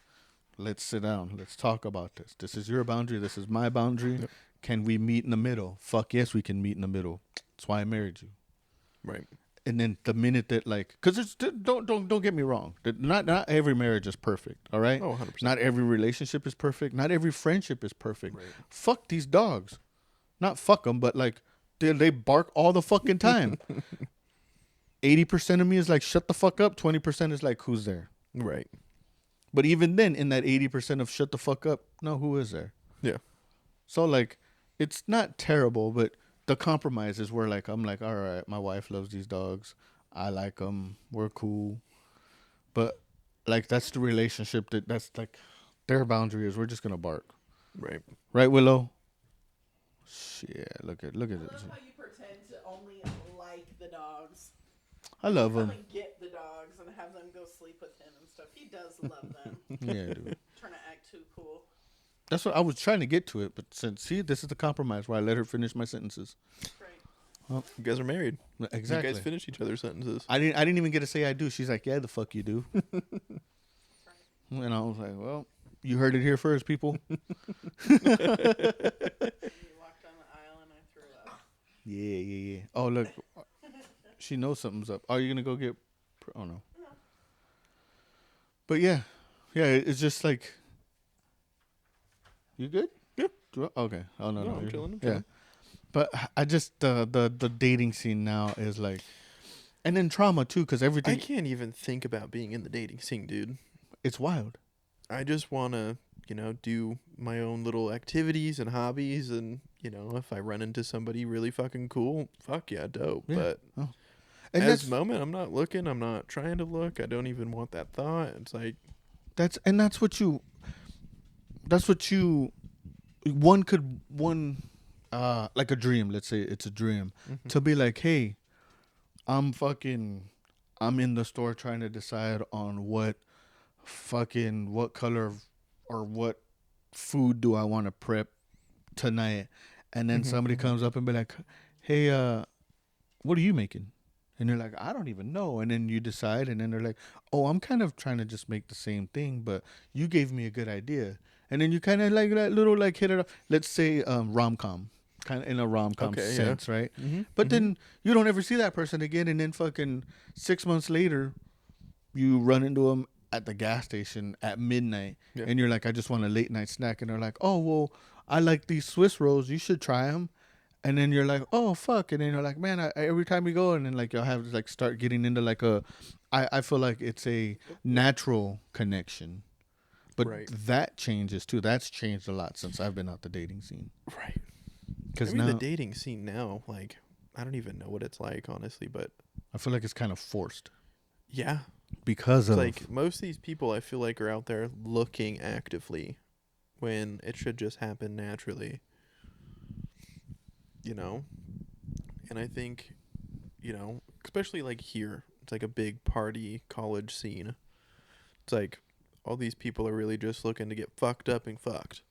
let's sit down, let's talk about this. This is your boundary, this is my boundary. Yep. Can we meet in the middle? Fuck yes, we can meet in the middle. That's why I married you. Right. And then the minute that like, because it's don't get me wrong, that not every marriage is perfect. All right. Oh, 100%. Not every relationship is perfect. Not every friendship is perfect. Right. Fuck these dogs. Not fuck them, but like they bark all the fucking time. 80% of me is like, shut the fuck up. 20% is like, who's there? Right. But even then, in that 80% of shut the fuck up, no, who is there? Yeah. So like, it's not terrible, but the compromise is where like I'm like, all right, my wife loves these dogs. I like them. We're cool. But like that's the relationship that's like their boundary is we're just gonna bark. Right. Right, Willow? Shit, look at I it. love how you pretend to only like the dogs. I love Come him. and get the dogs and have them go sleep with him and stuff. He does love them. Yeah, dude. Trying to act too cool. That's what I was trying to get to it, but see, this is the compromise where I let her finish my sentences. Right. You guys are married. Exactly. You guys finish each other's sentences. I didn't even get to say I do. She's like, yeah, the fuck you do. Right. And I was like, well, you heard it here first, people. You walked down the aisle and I threw up. Yeah. Oh, look. She knows something's up. Are you going to go get... Oh, no. But yeah. Yeah, it's just like... You good? Yeah. Okay. Oh, no. I'm you're- chilling. Yeah. But I just... the dating scene now is like... And then trauma, too, because I everything... can't even think about being in the dating scene, dude. It's wild. I just want to, do my own little activities and hobbies. And, if I run into somebody really fucking cool, fuck yeah, dope. Yeah. But And at that's... this moment, I'm not looking. I'm not trying to look. I don't even want that thought. It's like, That's what you one like a dream, let's say it's a dream, to be like, hey, I'm in the store trying to decide on what color or what food do I want to prep tonight, and then somebody comes up and be like, hey, what are you making? And you're like, I don't even know. And then you decide, and then they're like, oh, I'm kind of trying to just make the same thing, but you gave me a good idea. And then you kind of like that little like hit it up. Let's say rom-com, kind of in a rom-com Okay, yeah. sense, right? But then you don't ever see that person again, and then fucking 6 months later, you run into them at the gas station at midnight, Yeah. and you're like, I just want a late night snack, and they're like, oh, well, I like these Swiss rolls. You should try them. And then you're like, oh, fuck. And then you're like, man, I every time we go, and then like you'll have to like start getting into like I feel like it's a natural connection. But Right. that changes too. That's changed a lot since I've been out the dating scene. right. Because I mean, now the dating scene now, like, I don't even know what it's like, honestly. But I feel like it's kind of forced yeah, because it's of like most of these people I feel like are out there looking actively when it should just happen naturally. And I think, especially like here, it's like a big party college scene. It's like all these people are really just looking to get fucked up and fucked.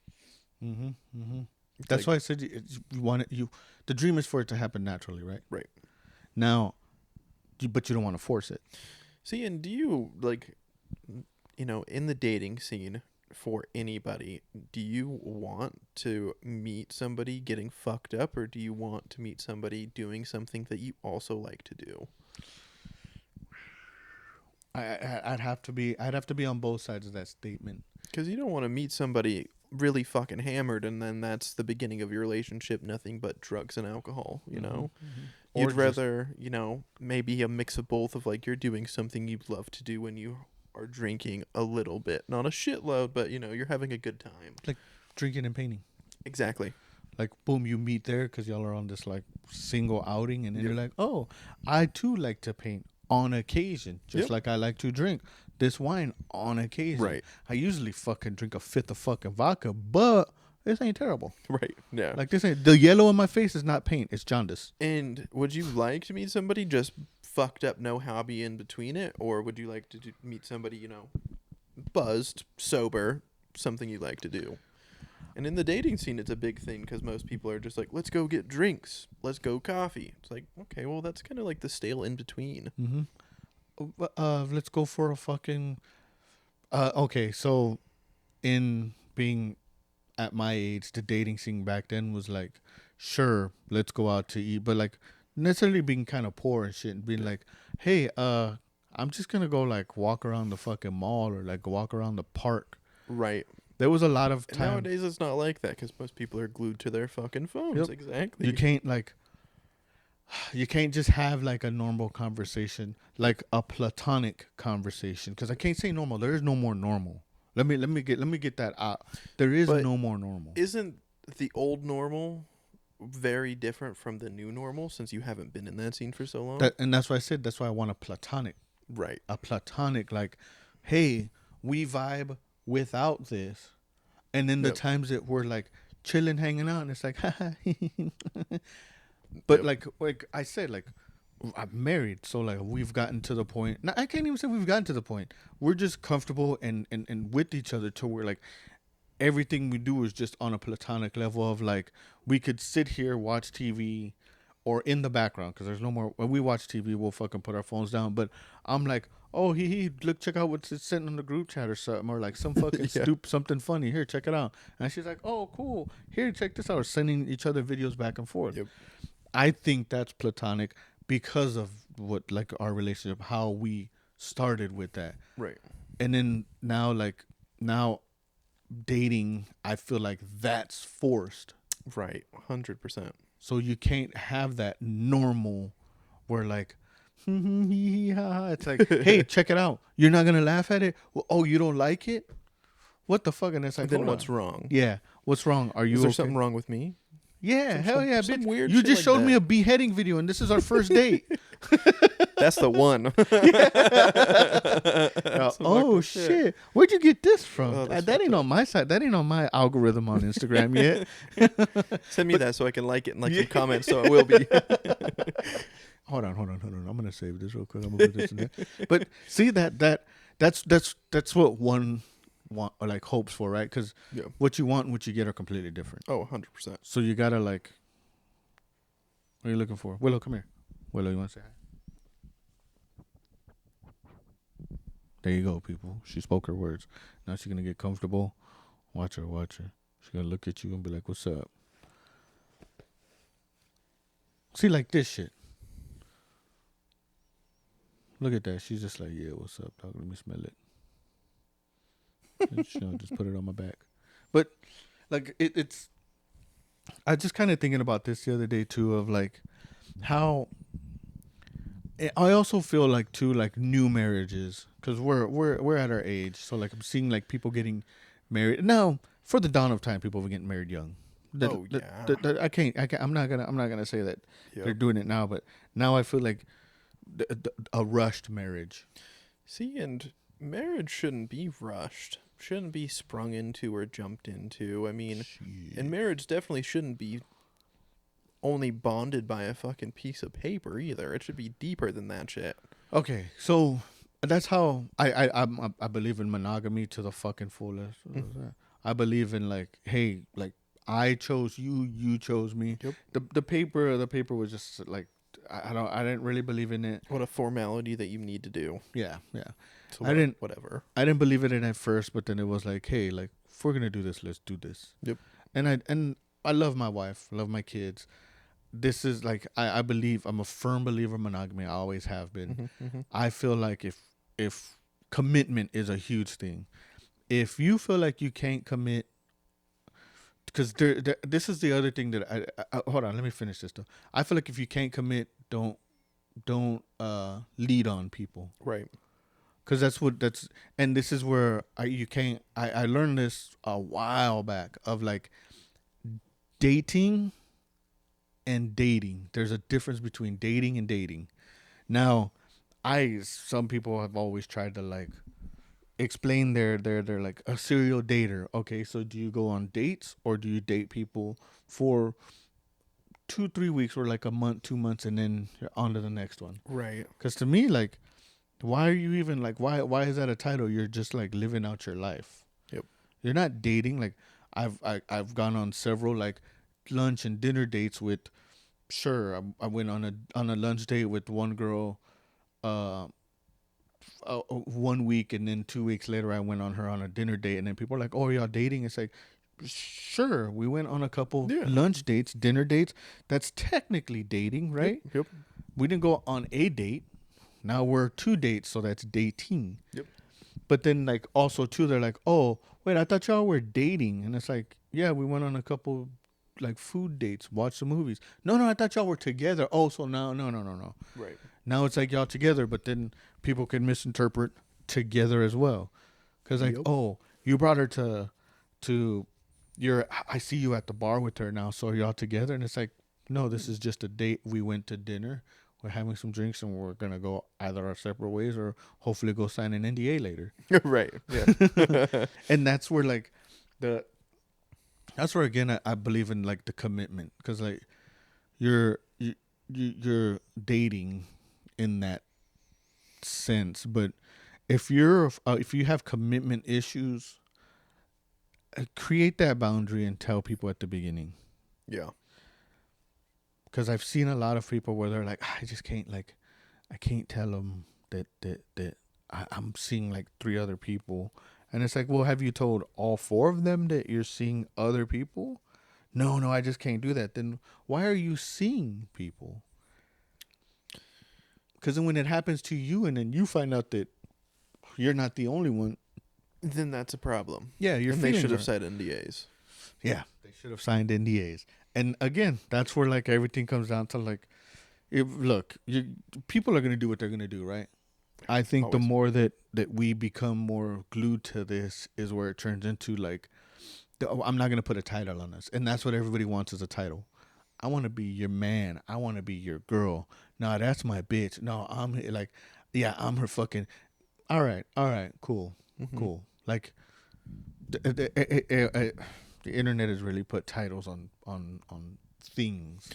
That's like, why I said you want it. The dream is for it to happen naturally, right? Right. Now, but you don't want to force it. See, and do you like, in the dating scene for anybody, do you want to meet somebody getting fucked up, or do you want to meet somebody doing something that you also like to do? I'd have to be on both sides of that statement. Because you don't want to meet somebody really fucking hammered and then that's the beginning of your relationship, nothing but drugs and alcohol, Or You'd rather, maybe a mix of both of like you're doing something you'd love to do when you are drinking a little bit, not a shitload, but you know, you're having a good time. Like drinking and painting. Exactly. Like, boom, you meet there because y'all are on this, like, single outing. And then Yep. you're like, oh, I, too, like to paint on occasion. Just Yep. like I like to drink this wine on occasion. Right. I usually fucking drink a fifth of fucking vodka, but this ain't terrible. Right. Yeah. Like, this ain't... The yellow on my face is not paint. It's jaundice. And would you like to meet somebody just fucked up, no hobby in between it, or would you like to meet somebody, you know, buzzed, sober, something you like to do? And in the dating scene, it's a big thing because most people are just like, let's go get drinks, let's go coffee. It's like, okay, well, that's kind of like the stale in between. Let's go for a fucking... okay, so in being at my age, the dating scene back then was like, sure, let's go out to eat, but like necessarily being kind of poor and shit and being like, hey, I'm just gonna go like walk around the fucking mall or like walk around the park. Right. There was a lot of And time. nowadays, it's not like that because most people are glued to their fucking phones. Yep. Exactly. You can't just have like a normal conversation, like a platonic conversation, because I can't say normal. There is no more normal. Let me get that out. There is But no more normal. Isn't the old normal very different from the new normal since you haven't been in that scene for so long? And that's why I said that's why I want a platonic. Right. A platonic, like, hey, we vibe without this, and then the Yep. times that we're like chilling, hanging out, and it's like, but Yep. like I said, like I'm married, so like we've gotten to the point. Now I can't even say we've gotten to the point. We're just comfortable and with each other to where like everything we do is just on a platonic level of like we could sit here watch TV or in the background because there's no more. When we watch TV, we'll fucking put our phones down. But I'm like, oh, look, check out what's sitting on the group chat or something, or like some fucking Yeah. something funny. Here, check it out. And she's like, oh, cool. Here, check this out. We're sending each other videos back and forth. Yep. I think that's platonic because of what like our relationship, how we started with that, Right. and then now dating, I feel like that's forced. Right. 100%. So you can't have that normal where like, it's like, hey, check it out. You're not going to laugh at it? Well, oh, you don't like it? What the fuck? And it's like, Then hold what's on. wrong? Yeah. What's wrong? Are you Is there okay? something wrong with me? Yeah. Hell yeah, some bitch. weird You shit just like showed me that. a beheading video and this is our first date. That's the one. Oh, shit. Where'd you get this from? Oh, that's That ain't on my side. That ain't on my algorithm on Instagram yet. Send me that so I can like it and like some comments so it will be. Hold on. I'm gonna save this real quick. I'm gonna put this in there. But see that's what one want or like hopes for, right? Because Yeah. what you want and what you get are completely different. Oh, 100%. So you gotta like, what are you looking for? Willow, come here. Willow, you want to say hi? There you go, people. She spoke her words. Now she's gonna get comfortable. Watch her. She's gonna look at you and be like, "What's up?" See, like this shit. Look at that. She's just like, yeah, what's up, dog? Let me smell it. And she'll just put it on my back. But like it's I just kind of thinking about this the other day too, of like how I also feel like too, like new marriages, because we're at our age, so like I'm seeing like people getting married now. For the dawn of time, people were getting married young. I can't. I'm not gonna say that they're doing it now, but now I feel like a rushed marriage. See, and marriage shouldn't be rushed. Shouldn't be sprung into or jumped into. I mean, and marriage definitely shouldn't be only bonded by a fucking piece of paper either. It should be deeper than that shit. Okay, so that's how I believe in monogamy to the fucking fullest. I believe in like, hey, like I chose you, you chose me. Yep. The paper was just like I didn't really believe in it. What a formality that you need to do. Yeah. So I didn't. Whatever. I didn't believe in it at first, but then it was like, hey, like if we're gonna do this, let's do this. Yep. And I love my wife, love my kids. This is like I believe I'm a firm believer in monogamy. I always have been. I feel like if commitment is a huge thing, if you feel like you can't commit, because this is the other thing that I hold on, let me finish this though. I feel like if you can't commit, don't lead on people. Right. Because and this is where I learned this a while back of like dating and dating. There's a difference between dating and dating. Now, some people have always tried to like explain they're like a serial dater. Okay, so do you go on dates or do you date people for 2-3 weeks or like a month, 2 months, and then you're on to the next one? Right. Because to me, like, why are you even like why is that a title? You're just like living out your life. Yep. You're not dating. Like I've gone on several like lunch and dinner dates with. Sure, I went on a lunch date with one girl, 1 week, and then 2 weeks later I went on her on a dinner date, and then people are like, "Oh, y'all dating?" It's like, sure, we went on a couple lunch dates, dinner dates. That's technically dating, right? Yep. We didn't go on a date. Now we're 2 dates, so that's dating. Yep. But then, like, also too, they're like, "Oh, wait, I thought y'all were dating," and it's like, "Yeah, we went on a couple like food dates, watched some movies." No, I thought y'all were together. Oh, so now, no. Right. Now it's like y'all together, but then people can misinterpret together as well, because like, oh, you brought her to I see you at the bar with her now, so are y'all together? And it's like, no, this is just a date. We went to dinner. We're having some drinks, and we're gonna go either our separate ways or hopefully go sign an NDA later. Right. Yeah. And that's where like that's where again I believe in like the commitment, because like you're dating in that sense, but if you have commitment issues, create that boundary and tell people at the beginning. Yeah. Because I've seen a lot of people where they're like, I just can't, like, I can't tell them that I'm seeing like 3 other people. And it's like, well, have you told all 4 of them that you're seeing other people? No, I just can't do that. Then why are you seeing people? Because then when it happens to you and then you find out that you're not the only one, then that's a problem. Yeah, your feelings they should have are- signed NDAs. Yeah, they should have signed NDAs. And again, that's where like everything comes down to like, people are gonna do what they're gonna do, right? I think the Always. more that we become more glued to this is where it turns into like, I'm not gonna put a title on us, and that's what everybody wants is a title. I want to be your man. I want to be your girl. No, that's my bitch. No, I'm her fucking. All right, cool, cool. Like, the internet has really put titles on things.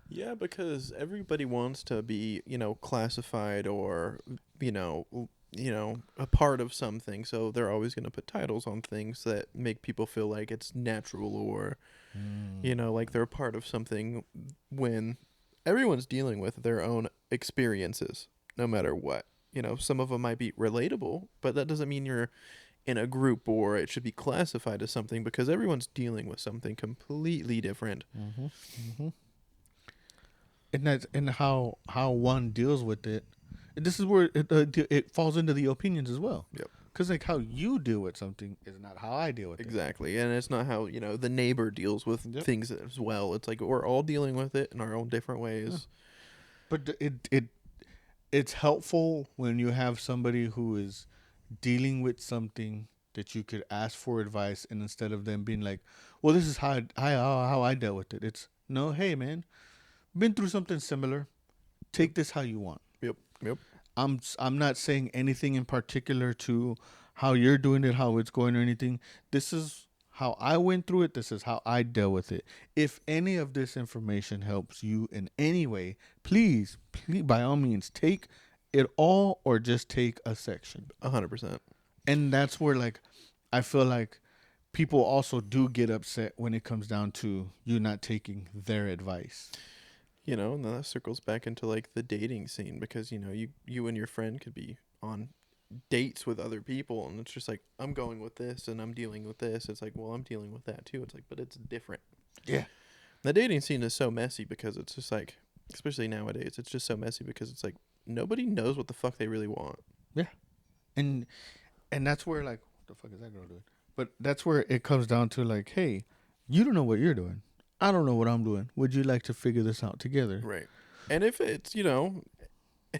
Yeah, because everybody wants to be, classified or, a part of something. So they're always going to put titles on things that make people feel like it's natural or, like they're a part of something, when everyone's dealing with their own experiences, no matter what. Some of them might be relatable, but that doesn't mean you're in a group or it should be classified as something, because everyone's dealing with something completely different. And how one deals with it. This is where it falls into the opinions as well. Yep. Because like how you deal with something is not how I deal with it. Exactly. And it's not how, the neighbor deals with things as well. It's like we're all dealing with it in our own different ways. Yeah. But it's helpful when you have somebody who is dealing with something that you could ask for advice, and instead of them being like, well, this is how I dealt with it. It's, no, hey man, been through something similar. Take this how you want. Yep. I'm not saying anything in particular to how you're doing it, how it's going, or anything. This is how I went through it. This is how I dealt with it. If any of this information helps you in any way, please, by all means, take it all or just take a section. 100%. And that's where, like, I feel like people also do get upset when it comes down to you not taking their advice. And then that circles back into like the dating scene, because you and your friend could be on dates with other people, and it's just like, I'm going with this and I'm dealing with this. It's like, well, I'm dealing with that too. It's like, but it's different. Yeah. The dating scene is so messy because it's just like, especially nowadays, it's just so messy because it's like nobody knows what the fuck they really want. Yeah. And that's where, like, what the fuck is that girl doing? But that's where it comes down to like, hey, you don't know what you're doing. I don't know what I'm doing. Would you like to figure this out together? Right. And if it's,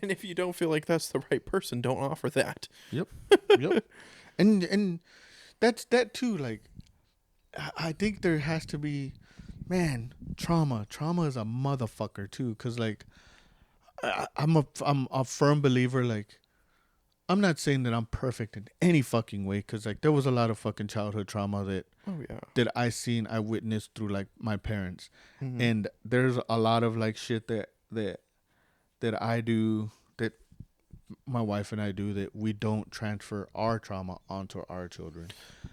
And if you don't feel like that's the right person, don't offer that. Yep. Yep. And that's that too. Like, I think there has to be, man, trauma. Trauma is a motherfucker too. Cause like, I'm a firm believer. Like, I'm not saying that I'm perfect in any fucking way. Cause like, there was a lot of fucking childhood trauma Oh yeah. that I witnessed through like my parents, Mhm. and there's a lot of like shit that I do, that my wife and I do, that we don't transfer our trauma onto our children.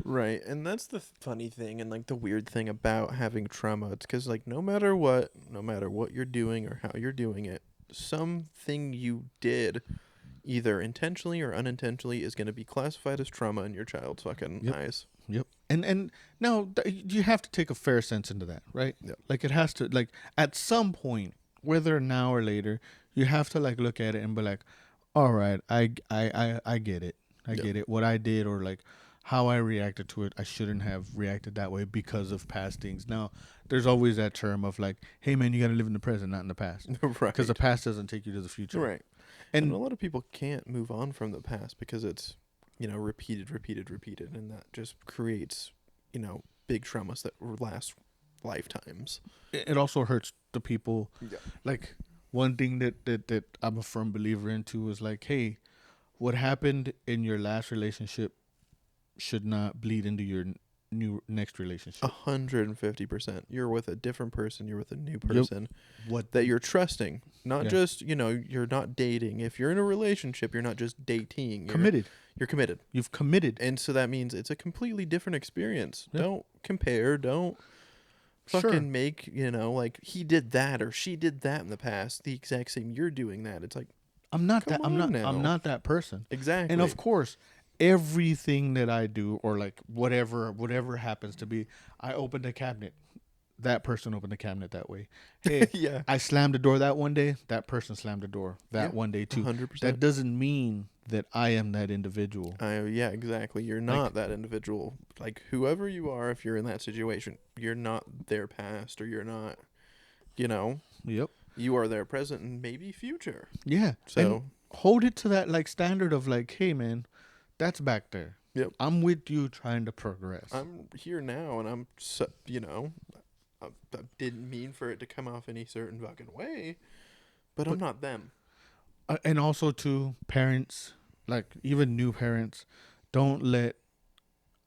Right, and that's the funny thing and like the weird thing about having trauma. It's because like no matter what you're doing or how you're doing it, something you did, either intentionally or unintentionally, is going to be classified as trauma in your child's fucking Yep. eyes. Yep. And now you have to take a fair sense into that, right? Yep. Like it has to, like, at some point, whether now or later, you have to like look at it and be like, all right, I get it. I Yep. get it. What I did, or like how I reacted to it, I shouldn't have reacted that way because of past things. Now, there's always that term of like, hey man, you got to live in the present, not in the past. Right. Because the past doesn't take you to the future. Right. And And a lot of people can't move on from the past because it's, repeated, and that just creates, big traumas that last lifetimes. it also hurts the people. Yeah. Like, one thing that I'm a firm believer into is like, hey, what happened in your last relationship should not bleed into your next relationship. 150%. You're with a different person. You're with a new person What that you're trusting. Not Yeah. just, you're not dating. If you're in a relationship, you're not just dating. You're committed. You're committed. You've committed. And so that means it's a completely different experience. Yeah. Don't compare. Don't fucking make, like he did that or she did that in the past. The exact same you're doing that. It's like, I'm not come that. I'm on not. now. I'm not that person. exactly. And of course, everything that I do, or like whatever happens to be, I opened a cabinet. That person opened the cabinet that way. Hey, yeah. I slammed the door that one day. That person slammed the door that Yeah, one day too. 100%. That doesn't mean that I am that individual. Yeah, exactly. You're not that individual. Like whoever you are, if you're in that situation, you're not their past, or you're not, Yep. you are their present and maybe future. Yeah. So And hold it to that like standard of like, hey man, that's back there. Yep. I'm with you trying to progress. I'm here now, and I'm, I didn't mean for it to come off any certain fucking way, but I'm not them. And also to parents, like even new parents, don't let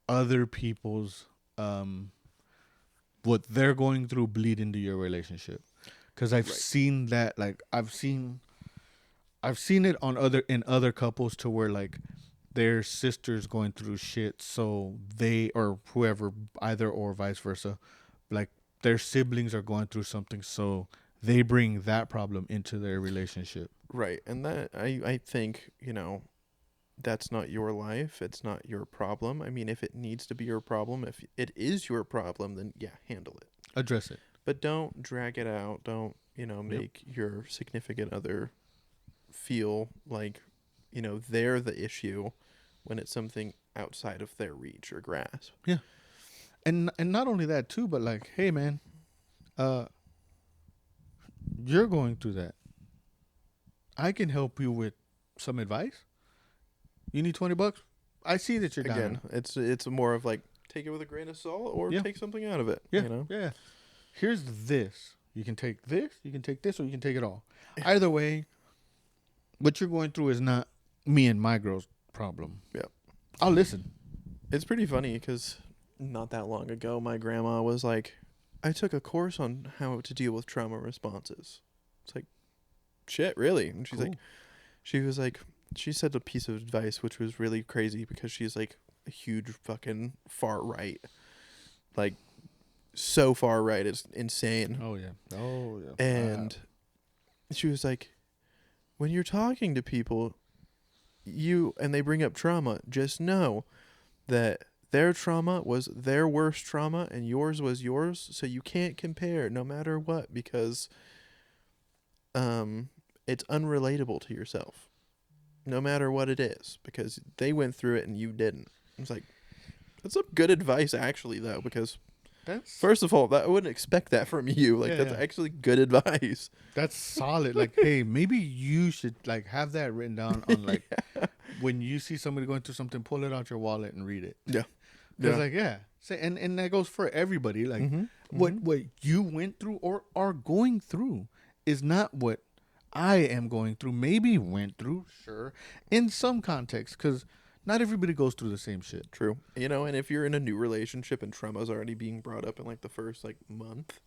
other people's what they're going through bleed into your relationship. Because I've Right. seen that, like I've seen it on other couples, to where like their sister's going through shit, so they, or whoever, either or vice versa, like their siblings are going through something, so they bring that problem into their relationship. Right. And that, I think, that's not your life. It's not your problem. I mean, if it needs to be your problem, if it is your problem, then yeah, handle it. Address it. But don't drag it out. Don't, make your significant other feel like, they're the issue when it's something outside of their reach or grasp. Yeah. And not only that too, but like, hey man, you're going through that. I can help you with some advice. You need $20? I see that you're Again, down. it's more of like, take it with a grain of salt or Yeah. take something out of it. Yeah. Yeah. Here's this. You can take this, you can take this, or you can take it all. Either way, what you're going through is not me and my girl's problem. Yeah. I'll listen. It's pretty funny because not that long ago, my grandma was like, I took a course on how to deal with trauma responses. It's like, shit, really? And she's like, she said a piece of advice which was really crazy because she's like a huge fucking far right. Like, so far right, it's insane. Oh yeah. And she was like, when you're talking to people, and they bring up trauma, just know that their trauma was their worst trauma and yours was yours, so you can't compare no matter what, because it's unrelatable to yourself no matter what it is, because they went through it and you didn't. It's like, that's some good advice actually, though, because That's First of all, I wouldn't expect that from you. Like, Yeah, that's yeah. actually good advice. that's solid. Like, hey, maybe you should like have that written down on like when you see somebody going through something, pull it out your wallet and read it. Yeah. Because like say, and that goes for everybody. Like what you went through or are going through is not what I am going through. Maybe went through, sure, in some context, because not everybody goes through the same shit. True. You know, and if you're in a new relationship and trauma's already being brought up in like the first like month,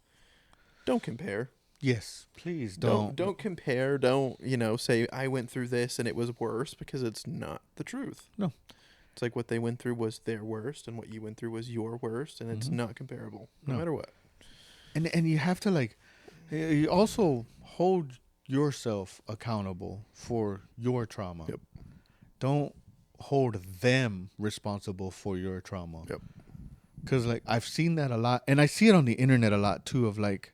don't compare. Yes, please Don't compare. Don't, say I went through this and it was worse, because it's not the truth. No. It's like what they went through was their worst and what you went through was your worst, and it's not comparable no matter what. And you have to like you also hold yourself accountable for your trauma. Yep. Don't hold them responsible for your trauma. Yep. Because like I've seen that a lot, and I see it on the internet a lot too, of like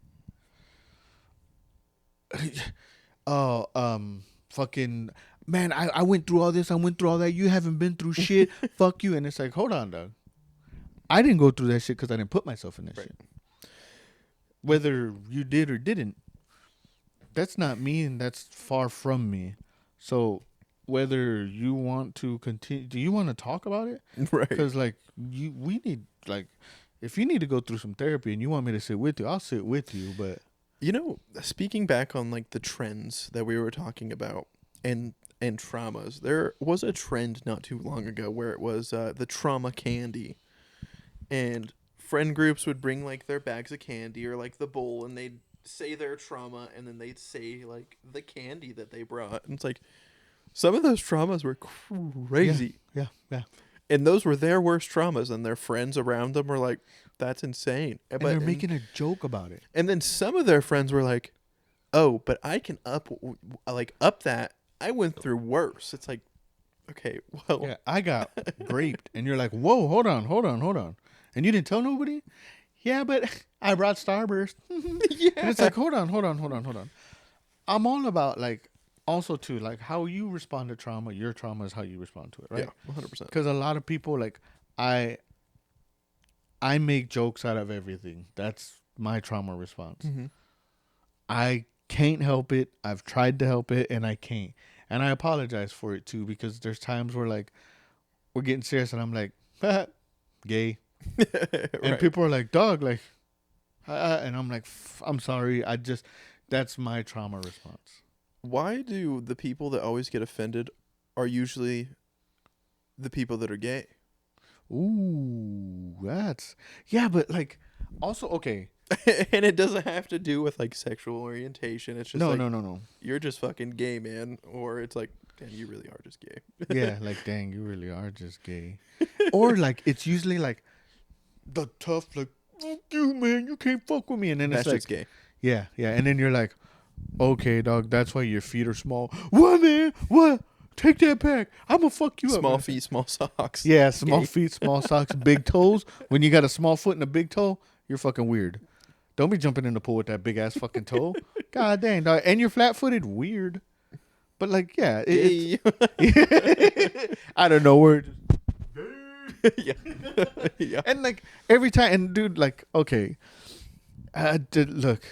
fucking man, I went through all this, I went through all that, you haven't been through shit. Fuck you. And it's like, hold on, dog, I didn't go through that shit because I didn't put myself in that shit. Whether you did or didn't, that's not me, and that's far from me. So whether you want to continue, do you want to talk about it? Right. Because like we need, like, if you need to go through some therapy and you want me to sit with you, I'll sit with you. But speaking back on like the trends that we were talking about and traumas, there was a trend not too long ago where it was the trauma candy, and friend groups would bring like their bags of candy or like the bowl, and they'd say their trauma, and then they'd say like the candy that they brought, and it's like some of those traumas were crazy. Yeah. And those were their worst traumas, and their friends around them were like, that's insane. And they're making a joke about it. And then some of their friends were like, oh, but I can up that. I went through worse. It's like, okay, well. Yeah, I got raped. And you're like, whoa, hold on. And you didn't tell nobody? Yeah, but I brought Starburst. Yeah. And it's like, hold on. I'm all about like, also too, like how you respond to trauma, your trauma is how you respond to it, right? Yeah, 100%. Because a lot of people, like, I make jokes out of everything. That's my trauma response. Mm-hmm. I can't help it. I've tried to help it, and I can't. And I apologize for it too, because there's times where like we're getting serious, and I'm like, gay, and Right. people are like, dog, like, and I'm like, I'm sorry. That's my trauma response. Why do the people that always get offended are usually the people that are gay? Ooh, but like, also, okay. And it doesn't have to do with like sexual orientation. It's just No. You're just fucking gay, man. Or it's like, damn, you really are just gay. Yeah, like, dang, you really are just gay. Or like, it's usually like the tough, like, fuck you, man, you can't fuck with me. And then That's it's like, just gay. yeah. And then you're like, okay, dog, that's why your feet are small. What, man? What? Take that back. I'm gonna fuck you up. Small man. feet, small socks. Yeah, small Gay. feet, small socks, big toes. When you got a small foot and a big toe, you're fucking weird. Don't be jumping in the pool with that big ass fucking toe. God dang, dog. And you're flat footed, weird. But like, yeah, Gay. I don't know where. Yeah. Yeah. And like every time, and dude, like, okay, look,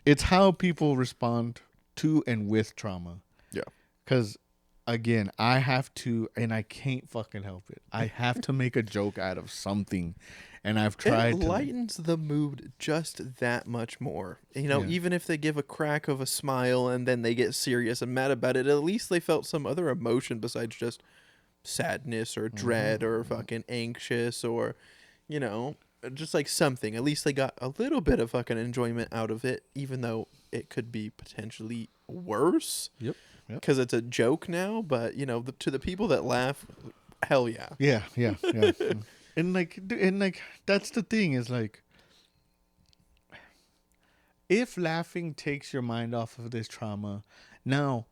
it's how people respond to and with trauma. Yeah. Because again, I have to, and I can't fucking help it. I have to make a joke out of something, and I've tried. It lightens the mood just that much more. Yeah. Even if they give a crack of a smile and then they get serious and mad about it, at least they felt some other emotion besides just sadness or dread or fucking anxious or, just like something. At least they got a little bit of fucking enjoyment out of it, even though it could be potentially worse. Yep. Because it's a joke now, but to the people that laugh, hell yeah. Yeah. And like, that's the thing is like, if laughing takes your mind off of this trauma, now,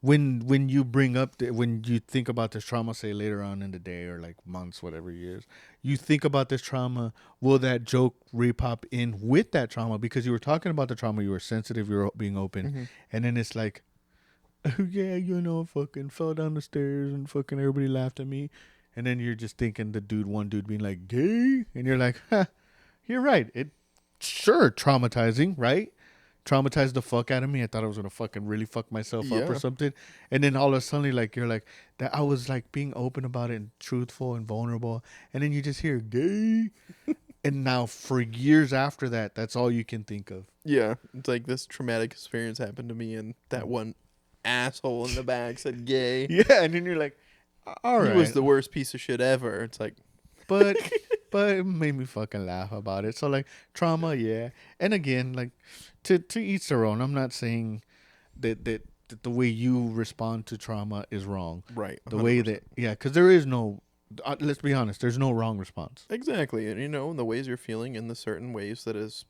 when you bring up when you think about this trauma, say later on in the day or like months, whatever years, you think about this trauma, will that joke repop in with that trauma? Because you were talking about the trauma, you were sensitive, you were being open, and then it's like, oh, yeah, fucking fell down the stairs and fucking everybody laughed at me. and then you're just thinking one dude being like gay, and you're like, huh, you're right. It sure traumatizing, right? Traumatized the fuck out of me. I thought I was gonna fucking really fuck myself up or Yeah. something. And then all of a sudden, like you're like that. I was like being open about it and truthful and vulnerable, and then you just hear gay, and now for years after that, that's all you can think of. Yeah. It's like this traumatic experience happened to me, and that one asshole in the back said gay. Yeah, and then you're like, all He right, was the worst piece of shit ever. It's like, but it made me fucking laugh about it. So like trauma, yeah. And again, like to each their own. I'm not saying that the way you respond to trauma is wrong. right. The way 100%. that because there is no. Let's be honest. There's no wrong response. Exactly. And, in the ways you're feeling, in the certain ways that is,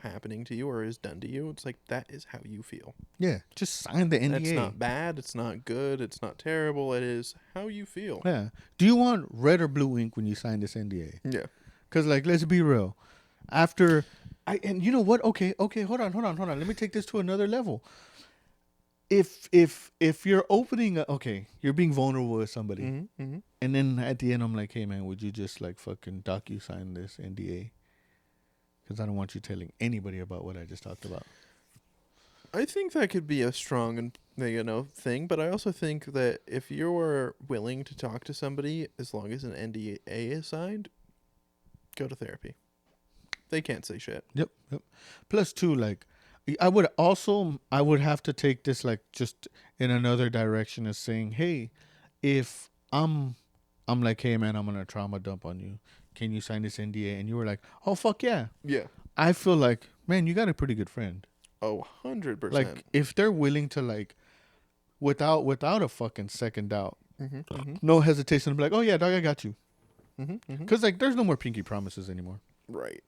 happening to you or is done to you, it's like that is how you feel. Yeah, just sign the NDA. That's not bad. It's not good. It's not terrible. It is how you feel. Yeah. Do you want red or blue ink when you sign this NDA? Yeah. Because like, let's be real. And you know what? Okay, hold on. Let me take this to another level. If you're you're being vulnerable with somebody, Mm-hmm. and then at the end I'm like, hey man, would you just like fucking docu-sign this NDA? Because I don't want you telling anybody about what I just talked about. I think that could be a strong thing, but I also think that if you're willing to talk to somebody, as long as an NDA is signed, go to therapy. They can't say shit. Yep. Plus two, like I would have to take this like just in another direction as saying, hey, if I'm like, hey man, I'm gonna trauma dump on you. Can you sign this NDA? And you were like, oh fuck yeah. Yeah. I feel like, man, you got a pretty good friend. Oh, 100%. Like if they're willing to like without a fucking second doubt, no hesitation to be like, oh yeah, dog, I got you. Because like there's no more pinky promises anymore. Right.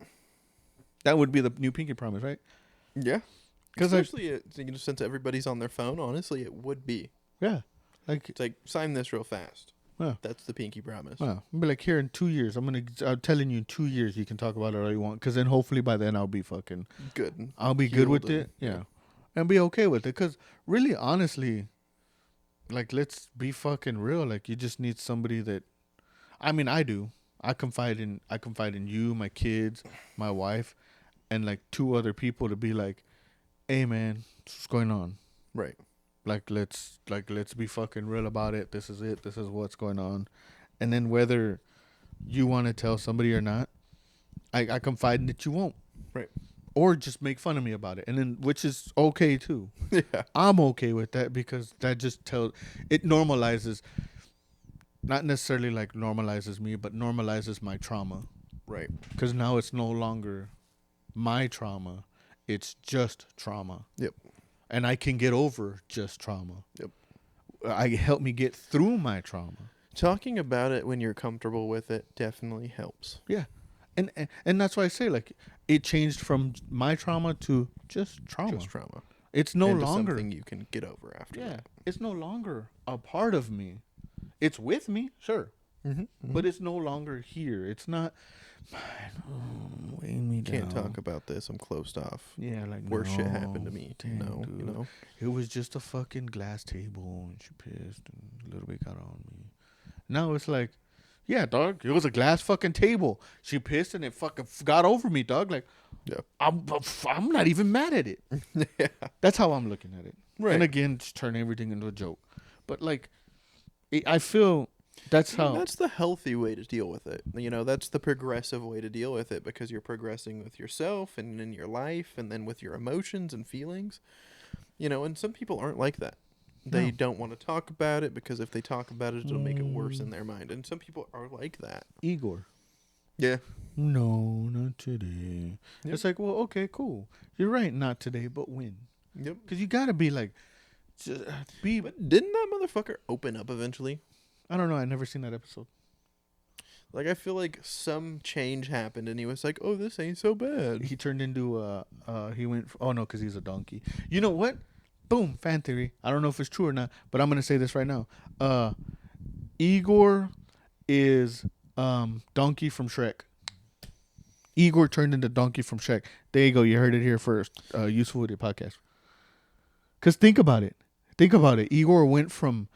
That would be the new pinky promise, right? Yeah. 'Cause especially since everybody's on their phone, honestly, it would be. Yeah. Like It's like, sign this real fast. Yeah. That's the pinky promise. I'll be like, here in 2 years, I'm telling you in 2 years you can talk about it all you want. Because then hopefully by then I'll be fucking Good. I'll be good with Healed it. Yeah. And be okay with it. Because really, honestly, like, let's be fucking real. Like, you just need somebody that, I mean, I do. I confide in you, my kids, my wife, and like 2 other people to be like, hey man, what's going on? Right. Let's be fucking real about it. This is it. This is what's going on. And then whether you want to tell somebody or not, I confide in that you won't. Right. Or just make fun of me about it. And then, which is okay too. Yeah. I'm okay with that because that just it normalizes, not necessarily like normalizes me, but normalizes my trauma. Right. Because now it's no longer my trauma. It's just trauma. Yep. And I can get over just trauma. Yep. Help me get through my trauma. Talking about it when you're comfortable with it definitely helps. Yeah. And that's why I say, like, it changed from my trauma to just trauma. Just trauma. It's no Into longer something you can get over after that. it's no longer a part of me. It's with me, sure. But it's no longer here. It's not weighing me down. Can't talk about this. I'm closed off. Yeah, like Worse shit no, happened to me. damn, No, dude. It was just a fucking glass table and she pissed and a little bit got on me. Now it's like, yeah, dog, it was a glass fucking table. She pissed and it fucking got over me, dog. Like, Yeah. I'm not even mad at it. Yeah. That's how I'm looking at it. Right. And again, just turn everything into a joke. But like, I feel that's how. That's the healthy way to deal with it. That's the progressive way to deal with it because you're progressing with yourself and in your life and then with your emotions and feelings. And some people aren't like that. They don't want to talk about it because if they talk about it, it'll make it worse in their mind. And some people are like that. Igor. Yeah. No, not today. Yep. It's like, well, okay, cool. You're right, not today, but when? Yep. Because you gotta be like, But didn't that motherfucker open up eventually? I don't know. I never seen that episode. Like, I feel like some change happened and he was like, oh, this ain't so bad. He turned into he went. Oh no, because he's a donkey. You know what? Boom, fan theory. I don't know if it's true or not, but I'm gonna say this right now. Igor is donkey from Shrek. Igor turned into donkey from Shrek. There you go. You heard it here first. Useful Idiot Podcast. Because think about it. Igor went from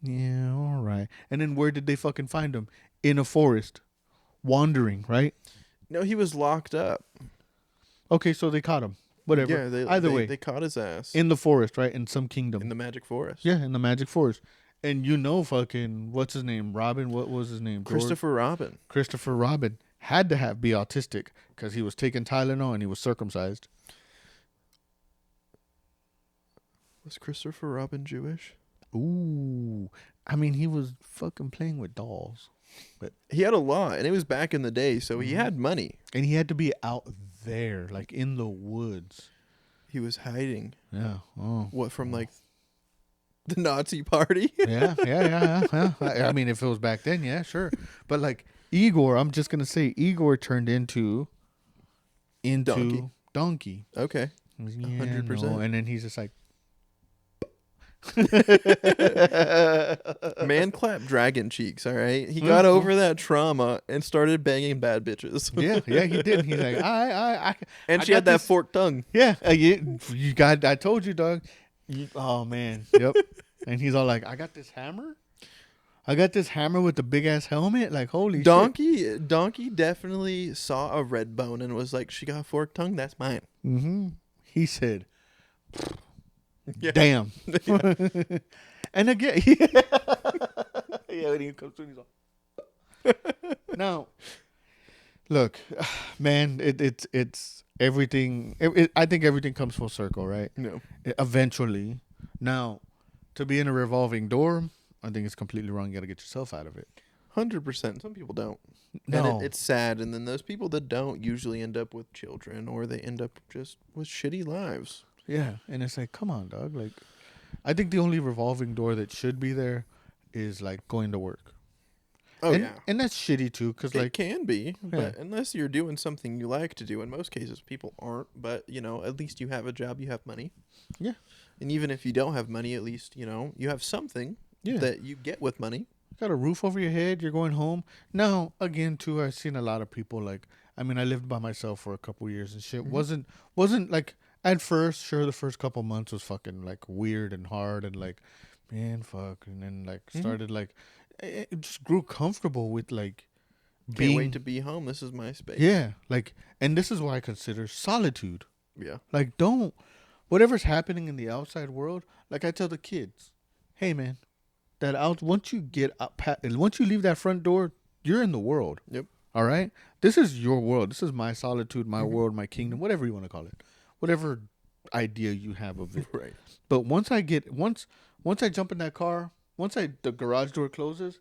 Yeah, all right. And then where did they fucking find him? In a forest, wandering, right? No, he was locked up. Okay, so they caught him. Whatever. Yeah, Either way, they caught his ass in the forest, right? In some in kingdom. the Magic Forest. Yeah, in the magic forest. And you know, fucking, what's his name? Robin. What was his name? Christopher Robin. Christopher Robin had to be autistic because he was taking Tylenol and he was circumcised. Was Christopher Robin Jewish? Ooh, I mean, he was fucking playing with dolls, He had a lot, and it was back in the day, so he Mhm. had money. and he had to be out there, like in the woods. He was hiding. Yeah. Oh. What, from like the Nazi party? Yeah. I mean, if it was back then, yeah, sure. But like Igor, I'm just gonna say Igor turned into donkey. Okay. Yeah, 100%. no. And then he's just like, Man clapped dragon cheeks, all right? He got over that trauma and started banging bad bitches. yeah, he did. He's like, I And I she got had that this- forked tongue. Yeah, you got. I told you, dog. Oh man, yep. And he's all like, I got this hammer. I got this hammer with the big ass helmet. Like, holy shit. Donkey definitely saw a red bone and was like, she got a forked tongue, that's mine. Mm-hmm. He said, Yeah. damn. And again, yeah, when he comes through, he's all. Now, look, man, it's everything. I think everything comes full circle, right? No. Eventually. Now, to be in a revolving door, I think it's completely wrong. You got to get yourself out of it. 100%. Some people don't. No. And it's sad. And then those people that don't usually end up with children, or they end up just with shitty lives. Yeah, and it's like, come on, dog. Like, I think the only revolving door that should be there is like going to work. Oh, and, yeah. and that's shitty too, because It like, can be, but unless you're doing something you like to do, in most cases people aren't, but at least you have a job, you have money. Yeah. And even if you don't have money, at least, you have something that you get with money. got a roof over your head, you're going home. Now, again, too, I've seen a lot of people like, I mean, I lived by myself for a couple years and shit. Mhm. Wasn't like at first, sure, the first couple months was fucking like weird and hard and like, man, fuck, and then like started like, it just grew comfortable with like Can't wait to be home. This is my space. yeah, like, and this is why I consider solitude. Yeah. Like, don't, whatever's happening in the outside world, like I tell the kids, hey man, once you get up, once you leave that front door, you're in the world. Yep. All right? This is your world. This is my solitude, my world, my kingdom, whatever you want to call it. Whatever idea you have of it. Right. But once I jump in that car, the garage door closes,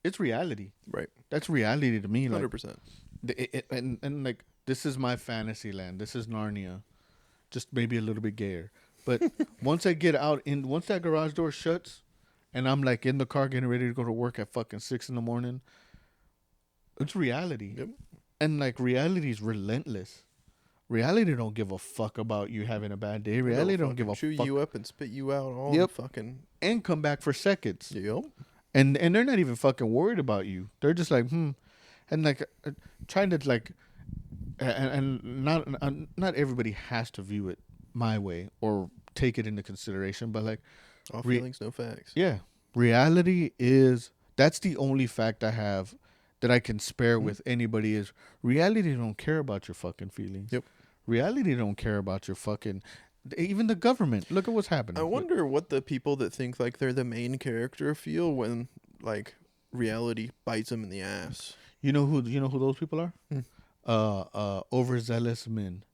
it's reality. Right. That's reality to me. Like, 100%. and like, this is my fantasy land. This is Narnia, just maybe a little bit gayer. But once once that garage door shuts, and I'm like in the car getting ready to go to work at fucking 6 a.m, it's reality. Yep. And like, reality is relentless. Reality don't give a fuck about you having a bad day. Reality don't give a chew fuck. you up and spit you out all Yep. fucking. And come back for seconds. Yep. And they're not even fucking worried about you. They're just like, and like trying to like, and not everybody has to view it my way or take it into consideration, but like, All feelings, no facts. yeah, that's the only fact I have that I can spare with anybody is reality don't care about your fucking feelings. Yep. Reality don't care about your fucking, even the government. Look at what's happening. I wonder what the people that think like they're the main character feel when like reality bites them in the ass. You know who those people are? Hmm. Overzealous men.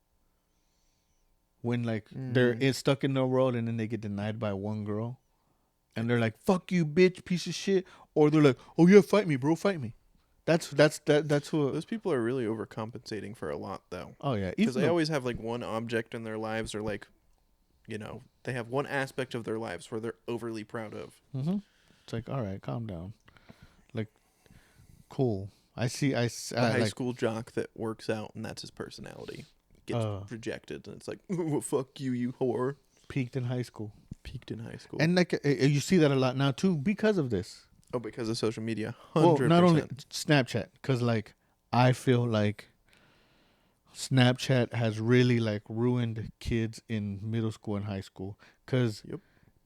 When like they're stuck in their world and then they get denied by one girl, and they're like, "Fuck you, bitch, piece of shit," or they're like, "Oh yeah, fight me, bro, fight me." That's who. Those people are really overcompensating for a lot, though. Oh yeah, Because they always have like one object in their lives, or like, they have one aspect of their lives where they're overly proud of. Mm-hmm. It's like, all right, calm down. Like, cool. I see. The high school jock that works out, and that's his personality, gets rejected, and it's like, well, fuck you, you whore. Peaked in high school. Peaked in high school. And like, you see that a lot now too because of this. Oh, because of social media. 100%. Well, not only Snapchat, because like, I feel like Snapchat has really like ruined kids in middle school and high school, because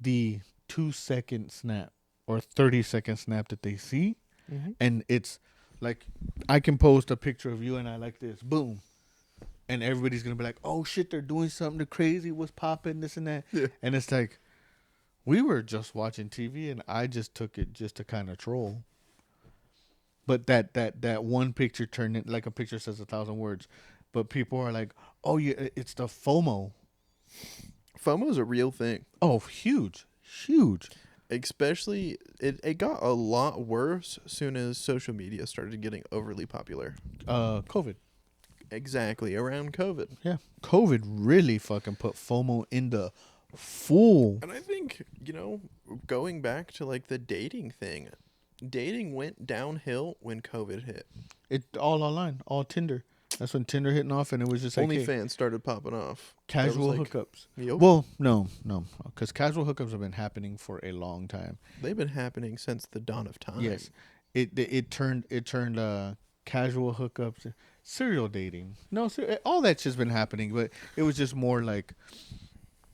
the 2-second snap or 30-second snap that they see, Mm-hmm. and it's like I can post a picture of you and I like this, boom, and everybody's gonna be like, "Oh shit, they're doing something crazy. What's popping? This and that." Yeah. And it's like we were just watching TV, and I just took it just to kind of troll. But that one picture turned it like a picture says 1,000 words. But people are like, "Oh yeah, it's the FOMO." FOMO is a real thing. Oh, huge, huge. Especially, it got a lot worse as soon as social media started getting overly popular. COVID. Exactly, around COVID. Yeah, COVID really fucking put FOMO in the full. And I think, going back to like the dating thing, dating went downhill when COVID hit. It all online, all Tinder. That's when Tinder hitting off, and it was just like hey, OnlyFans started popping off. casual That was like- hookups. Yep. Well, no, because casual hookups have been happening for a long time. They've been happening since the dawn of time. Yes, it turned casual hookups, serial dating. No, all that's just been happening, but it was just more like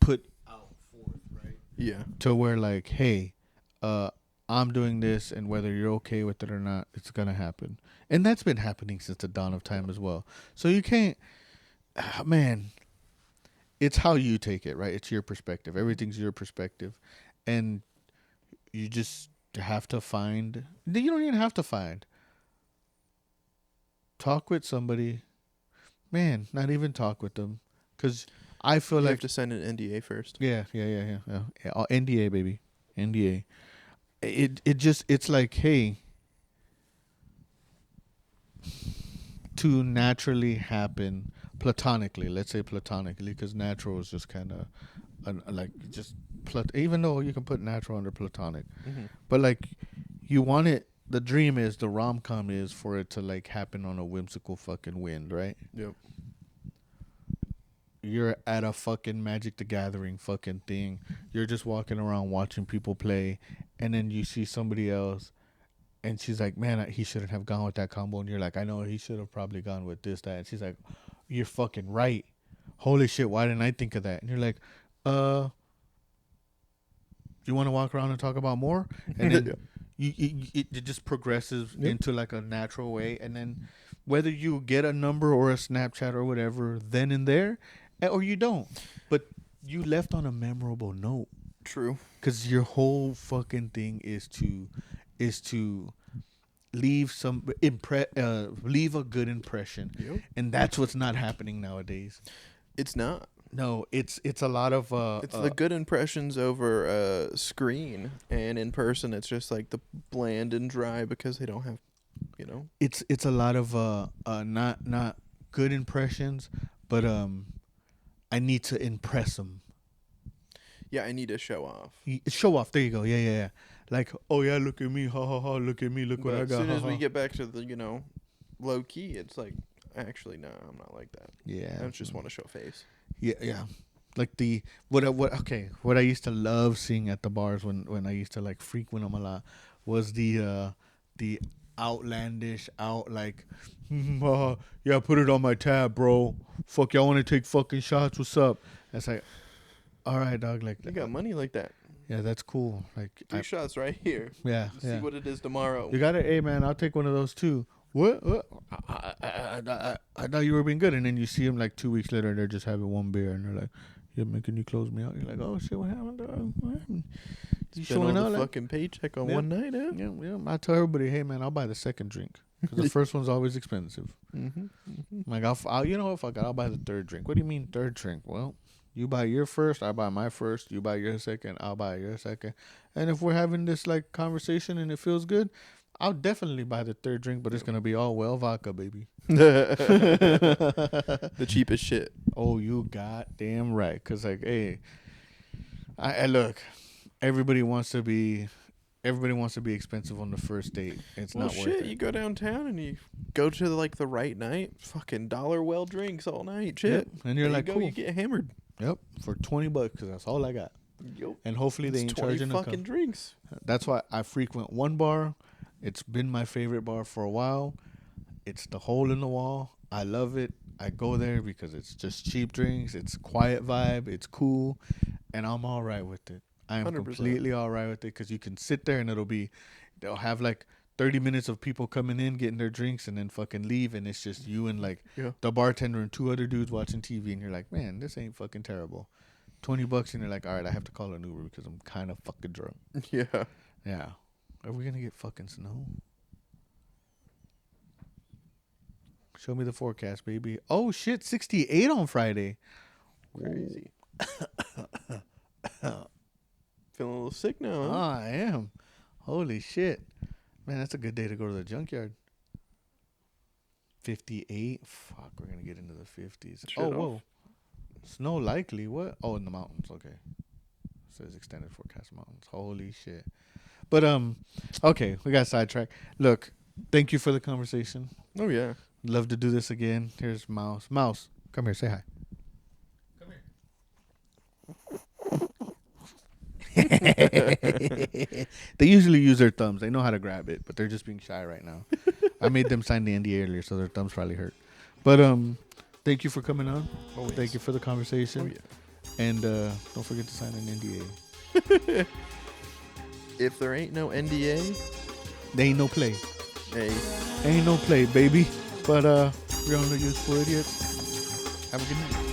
put out forth, right? Yeah. To where like, hey, I'm doing this, and whether you're okay with it or not, it's gonna happen, and that's been happening since the dawn of time as well. So you can't, man. It's how you take it, right? It's your perspective. Everything's your perspective, and you just have to find. You don't even have to find. Talk with somebody, man. Not even talk with them, because I feel You like have to sign an NDA first. yeah. NDA, baby, NDA. It's like, hey, to naturally happen platonically. Let's say platonically, because natural is just kind of like just even though you can put natural under platonic, Mm-hmm. but like you want it. The dream is the rom-com is for it to like happen on a whimsical fucking wind, right? Yep. You're at a fucking Magic the Gathering fucking thing. You're just walking around watching people play, and then you see somebody else, and she's like, "Man, he shouldn't have gone with that combo." And you're like, "I know he should have probably gone with this, that." And she's like, "You're fucking right. Holy shit, why didn't I think of that?" And you're like, you want to walk around and talk about more?" And then it just progresses into like a natural way, and then whether you get a number or a Snapchat or whatever then and there, or you don't, but you left on a memorable note. True. Because your whole fucking thing is to leave leave a good impression, Yep. and that's what's not happening nowadays. It's not. No, it's a lot of It's the good impressions over screen, and in person, it's just like the bland and dry because they don't have, it's a lot of not good impressions, but I need to impress them. Yeah, I need to show off. Show off. There you go. Yeah. Like, oh yeah, look at me, ha ha ha. Look at me, look what But I as got. soon ha, as we ha. get back to the, low key, it's like, actually, no, I'm not like that. Yeah, I just want to show face. Yeah. Like what I used to love seeing at the bars when I used to like frequent them a lot was the outlandish like yeah, put it on my tab, bro. Fuck, y'all want to take fucking shots? What's up? It's like, all right, dog. Like, You got money like that. yeah, that's cool. Like, 3 shots right here. yeah. See what it is tomorrow. You got it. Hey, man, I'll take one of those too. What? I thought you were being good, and then you see them like 2 weeks later, and they're just having one beer, and they're like, "Yeah, man, can you close me out?" You're like, "Oh shit, what happened? Dog? What happened? You Spend all showing the out?" Like, fucking paycheck on Yeah. one night, huh? yeah. I tell everybody, "Hey, man, I'll buy the second drink because the first one's always expensive." Mm-hmm. Like, I'll you know what? Fuck it, I'll buy the third drink. What do you mean third drink? Well, you buy your first, I buy my first. You buy your second, I'll buy your second. And if we're having this like conversation and it feels good, I'll definitely buy the third drink, but it's gonna be all well vodka, baby. The cheapest shit. Oh, you goddamn right. Cause like, hey, I look, everybody wants to be expensive on the first date. It's Well, not worth shit, it. you go downtown and you go to like the right night, fucking dollar well drinks all night, shit. Yep. And you're There like, you go, cool. you get hammered. Yep, for $20, cause that's all I got. Yup. And hopefully they It's ain't 20 charging a fucking cup. drinks. That's why I frequent one bar. It's been my favorite bar for a while. It's the hole in the wall. I love it. I go there because it's just cheap drinks. It's quiet vibe. It's cool, and I'm all right with it. I am 100%. completely all right with it because you can sit there and they'll have like 30 minutes of people coming in, getting their drinks, and then fucking leave, and it's just you and like the bartender and 2 other dudes watching TV, and you're like, man, this ain't fucking terrible. $20, and you're like, all right, I have to call an Uber because I'm kind of fucking drunk. Yeah. Yeah. Are we gonna get fucking snow? Show me the forecast, baby. Oh shit, 68 on Friday. Crazy. Feeling a little sick now, huh? I am. Holy shit. Man, that's a good day to go to the junkyard. 58. Fuck, we're gonna get into the 50s. Shit oh, off. whoa. Snow likely. What? Oh, in the mountains. Okay. It says extended forecast mountains. Holy shit. But okay, we got sidetracked. Look, thank you for the conversation. Oh yeah. Love to do this again. Here's Mouse. Mouse, come here. Say hi. They usually use their thumbs. They know how to grab it, but they're just being shy right now. I made them sign the NDA earlier, so their thumbs probably hurt. But thank you for coming on. Always. Thank you for the conversation. Oh yeah. And don't forget to sign an NDA. If there ain't no NDA, There ain't no play. hey, Ain't no play, baby. But we're on the Useful Idiots. Have a good night.